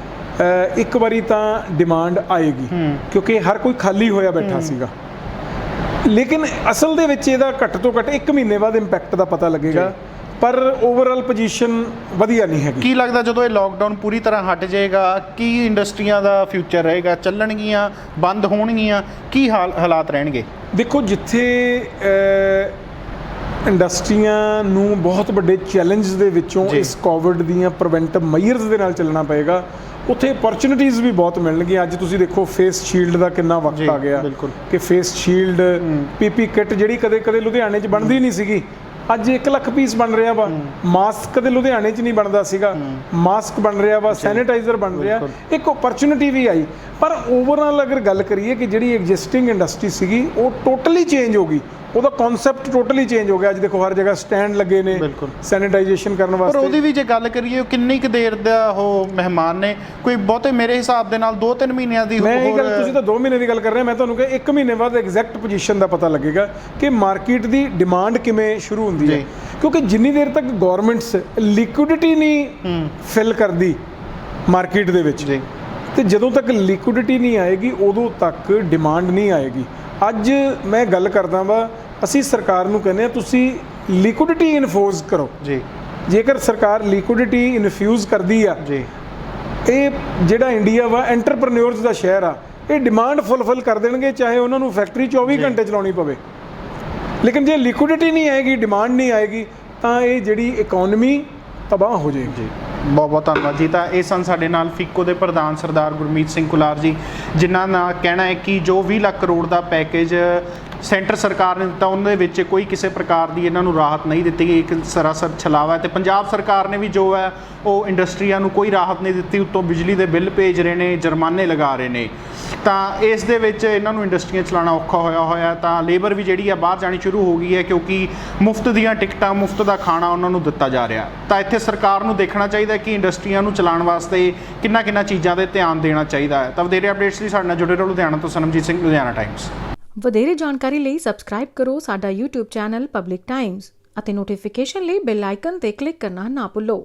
ਇੱਕ ਵਾਰੀ ਤਾਂ ਡਿਮਾਂਡ ਆਏਗੀ ਕਿਉਂਕਿ ਹਰ ਕੋਈ ਖਾਲੀ ਹੋਇਆ ਬੈਠਾ ਸੀਗਾ, ਲੇਕਿਨ ਅਸਲ ਦੇ ਵਿੱਚ ਇਹਦਾ ਘੱਟ ਤੋਂ ਘੱਟ 1 ਮਹੀਨੇ ਬਾਅਦ ਇੰਪੈਕਟ ਦਾ ਪਤਾ ਲੱਗੇਗਾ, ਪਰ ਓਵਰਆਲ ਪੋਜੀਸ਼ਨ ਵਧੀਆ ਨਹੀਂ ਹੈਗੀ। ਕੀ ਲੱਗਦਾ ਜਦੋਂ ਇਹ ਲੋਕਡਾਊਨ ਪੂਰੀ ਤਰ੍ਹਾਂ ਹਟ ਜਾਏਗਾ ਕੀ ਇੰਡਸਟਰੀਆਂ ਦਾ ਫਿਊਚਰ ਰਹੇਗਾ? ਚੱਲਣਗੀਆਂ, ਬੰਦ ਹੋਣਗੀਆਂ, ਕੀ ਹਾਲਾਤ ਰਹਿਣਗੇ? ਦੇਖੋ, ਜਿੱਥੇ ਇੰਡਸਟਰੀਆਂ ਨੂੰ ਬਹੁਤ ਵੱਡੇ ਚੈਲੰਜ ਦੇ ਵਿੱਚੋਂ ਇਸ ਕੋਵਿਡ ਦੀਆਂ ਪ੍ਰੀਵੈਂਟਿਵ ਮੈਜਰਸ ਦੇ ਨਾਲ ਚੱਲਣਾ ਪਏਗਾ, ਉੱਥੇ ਅਪੋਰਚੁਨਿਟੀਜ਼ ਵੀ ਬਹੁਤ ਮਿਲਣਗੀਆਂ। ਅੱਜ ਤੁਸੀਂ ਦੇਖੋ ਫੇਸ ਸ਼ੀਲਡ ਦਾ ਕਿੰਨਾ ਵਕਤ ਆ ਗਿਆ ਕਿ ਫੇਸ ਸ਼ੀਲਡ, ਪੀਪੀ ਕਿੱਟ ਜਿਹੜੀ ਕਦੇ ਲੁਧਿਆਣੇ 'ਚ ਬਣਦੀ ਨਹੀਂ ਸੀਗੀ, ਅੱਜ 1 ਲੱਖ ਪੀਸ ਬਣ ਰਿਹਾ ਵਾ। ਮਾਸਕ ਕਦੇ ਲੁਧਿਆਣੇ 'ਚ ਨਹੀਂ ਬਣਦਾ ਸੀਗਾ, ਮਾਸਕ ਬਣ ਰਿਹਾ ਵਾ, ਸੈਨੀਟਾਈਜ਼ਰ ਬਣ ਰਿਹਾ, ਇੱਕ ਓਪਰਚੁਨਿਟੀ ਵੀ ਆਈ। ਪਰ ਓਵਰਆਲ ਅਗਰ ਗੱਲ ਕਰੀਏ ਕਿ ਜਿਹੜੀ ਐਗਜ਼ਿਸਟਿੰਗ ਇੰਡਸਟਰੀ ਸੀਗੀ ਉਹ ਟੋਟਲੀ ਚੇਂਜ ਹੋ ਗਈ, ਉਹਦਾ ਕਨਸੈਪਟ ਟੋਟਲੀ ਚੇਂਜ ਹੋ ਗਿਆ। ਅੱਜ ਦੇਖੋ ਹਰ ਜਗ੍ਹਾ ਸਟੈਂਡ ਲੱਗੇ ਨੇ ਸੈਨੀਟਾਈਜੇਸ਼ਨ ਕਰਨ ਵਾਸਤੇ। ਪਰ ਉਹਦੀ ਵੀ ਜੇ ਗੱਲ ਕਰੀਏ ਕਿੰਨੀ ਕੁ ਦੇਰ ਦਾ ਉਹ ਮਹਿਮਾਨ ਨੇ, ਕੋਈ ਬਹੁਤੇ ਮੇਰੇ ਹਿਸਾਬ ਦੇ ਨਾਲ 2-3 ਮਹੀਨਿਆਂ ਦੀ। ਮੈਂ ਇਹ ਗੱਲ, ਤੁਸੀਂ ਤਾਂ 2 ਮਹੀਨੇ ਦੀ ਗੱਲ ਕਰ ਰਹੇ, ਮੈਂ ਤੁਹਾਨੂੰ ਕਿਹਾ 1 ਮਹੀਨੇ ਬਾਅਦ ਐਗਜ਼ੈਕਟ ਪੋਜੀਸ਼ਨ ਦਾ ਪਤਾ ਲੱਗੇਗਾ ਕਿ ਮਾਰਕੀਟ ਦੀ ਡਿਮਾਂਡ ਕਿਵੇਂ ਸ਼ੁਰੂ ਹੁੰਦੀ ਹੈ, ਕਿਉਂਕਿ ਜਿੰਨੀ ਦੇਰ ਤੱਕ ਗਵਰਨਮੈਂਟਸ ਲਿਕੁਇਡਿਟੀ ਨਹੀਂ ਫਿਲ ਕਰਦੀ ਮਾਰਕੀਟ ਦੇ ਵਿੱਚ, ਤੇ ਜਦੋਂ ਤੱਕ ਲਿਕੁਇਡਿਟੀ ਨਹੀਂ ਆਏਗੀ ਉਦੋਂ ਤੱਕ ਡਿਮਾਂਡ ਨਹੀਂ ਆਏਗੀ। ਅੱਜ ਮੈਂ ਗੱਲ ਕਰਦਾ ਵਾ, ਅਸੀਂ ਸਰਕਾਰ ਨੂੰ ਕਹਿੰਦੇ ਆ ਤੁਸੀਂ ਲਿਕੁਇਡਿਟੀ ਇਨਫੋਰਸ ਕਰੋ ਜੀ। ਜੇਕਰ ਸਰਕਾਰ ਲਿਕੁਇਡਿਟੀ ਇਨਫਿਊਜ਼ ਕਰਦੀ ਆ ਜੀ, ਇਹ ਜਿਹੜਾ ਇੰਡੀਆ ਵਾ ਐਂਟਰਪ੍ਰੈਨਿਓਰਸ ਦਾ ਸ਼ਹਿਰ ਆ, ਇਹ ਡਿਮਾਂਡ ਫੁੱਲਫਿਲ ਕਰ ਦੇਣਗੇ ਚਾਹੇ ਉਹਨਾਂ ਨੂੰ ਫੈਕਟਰੀ 24 ਘੰਟੇ ਚਲਾਉਣੀ ਪਵੇ। ਲੇਕਿਨ ਜੇ ਲਿਕੁਇਡਿਟੀ ਨਹੀਂ ਆਏਗੀ, ਡਿਮਾਂਡ ਨਹੀਂ ਆਏਗੀ, ਤਾਂ ਇਹ ਜਿਹੜੀ ਇਕਨੋਮੀ ਤਬਾਹ ਹੋ ਜਾਏਗੀ। ਬਹੁਤ ਬਹੁਤ ਧੰਨਵਾਦ ਜੀ। ਤਾਂ ਇਹ ਸਨ ਸਾਡੇ ਨਾਲ ਫਿੱਕੋ ਦੇ ਪ੍ਰਧਾਨ ਸਰਦਾਰ ਗੁਰਮੀਤ ਸਿੰਘ ਕੁਲਾਰ ਜੀ, ਜਿਨ੍ਹਾਂ ਦਾ ਕਹਿਣਾ ਹੈ ਕਿ ਜੋ 20 ਲੱਖ ਕਰੋੜ ਦਾ ਪੈਕੇਜ ਸੈਂਟਰ ਸਰਕਾਰ ਨੇ ਦਿੱਤਾ ਉਹਦੇ ਵਿੱਚ ਕੋਈ ਕਿਸੇ ਪ੍ਰਕਾਰ ਦੀ ਇਹਨਾਂ ਨੂੰ ਰਾਹਤ ਨਹੀਂ ਦਿੱਤੀ ਗਈ, ਇੱਕ ਸਰਾਸਰ ਛਲਾਵਾ ਹੈ। ਤੇ ਪੰਜਾਬ ਸਰਕਾਰ ਨੇ ਵੀ ਜੋ ਹੈ ਉਹ ਇੰਡਸਟਰੀਆਂ ਨੂੰ ਕੋਈ ਰਾਹਤ ਨਹੀਂ ਦਿੱਤੀ, ਉੱਤੋਂ ਬਿਜਲੀ ਦੇ ਬਿੱਲ ਭੇਜ ਰਹੇ ਨੇ, ਜੁਰਮਾਨੇ ਲਗਾ ਰਹੇ ਨੇ। ਤਾਂ ਇਸ ਦੇ ਵਿੱਚ ਇਹਨਾਂ ਨੂੰ ਇੰਡਸਟਰੀਆਂ ਚਲਾਉਣਾ ਔਖਾ ਹੋਇਆ। ਤਾਂ ਲੇਬਰ ਵੀ ਜਿਹੜੀ ਆ ਬਾਹਰ ਜਾਣੀ ਸ਼ੁਰੂ ਹੋ ਗਈ ਹੈ, ਕਿਉਂਕਿ ਮੁਫਤ ਦੀਆਂ ਟਿਕਟਾਂ, ਮੁਫਤ ਦਾ ਖਾਣਾ ਉਹਨਾਂ ਨੂੰ ਦਿੱਤਾ ਜਾ ਰਿਹਾ। ਤਾਂ ਇੱਥੇ ਸਰਕਾਰ ਨੂੰ ਦੇਖਣਾ ਚਾਹੀਦਾ ਕਿ ਇੰਡਸਟਰੀਆਂ ਨੂੰ ਚਲਾਉਣ ਵਾਸਤੇ ਕਿੰਨਾ ਚੀਜ਼ਾਂ 'ਤੇ ਧਿਆਨ ਦੇਣਾ ਚਾਹੀਦਾ ਹੈ। ਤਾਂ ਵਧੇਰੇ ਅਪਡੇਟਸ ਲਈ ਸਾਡੇ ਨਾਲ ਜੁੜੇ ਰਹੋ। ਲੁਧਿਆਣਾ ਤੋਂ ਸਨਮਜੀਤ ਸਿੰਘ, ਲੁਧਿਆਣਾ ਟਾਈਮਸ। ਵਧੇਰੇ ਜਾਣਕਾਰੀ ਲਈ ਸਬਸਕ੍ਰਾਈਬ ਕਰੋ ਸਾਡਾ YouTube ਚੈਨਲ ਪਬਲਿਕ ਟਾਈਮਸ ਅਤੇ ਨੋਟੀਫਿਕੇਸ਼ਨ ਲਈ ਬੈਲ ਆਈਕਨ ਤੇ ਕਲਿੱਕ ਕਰਨਾ ਨਾ ਭੁੱਲੋ।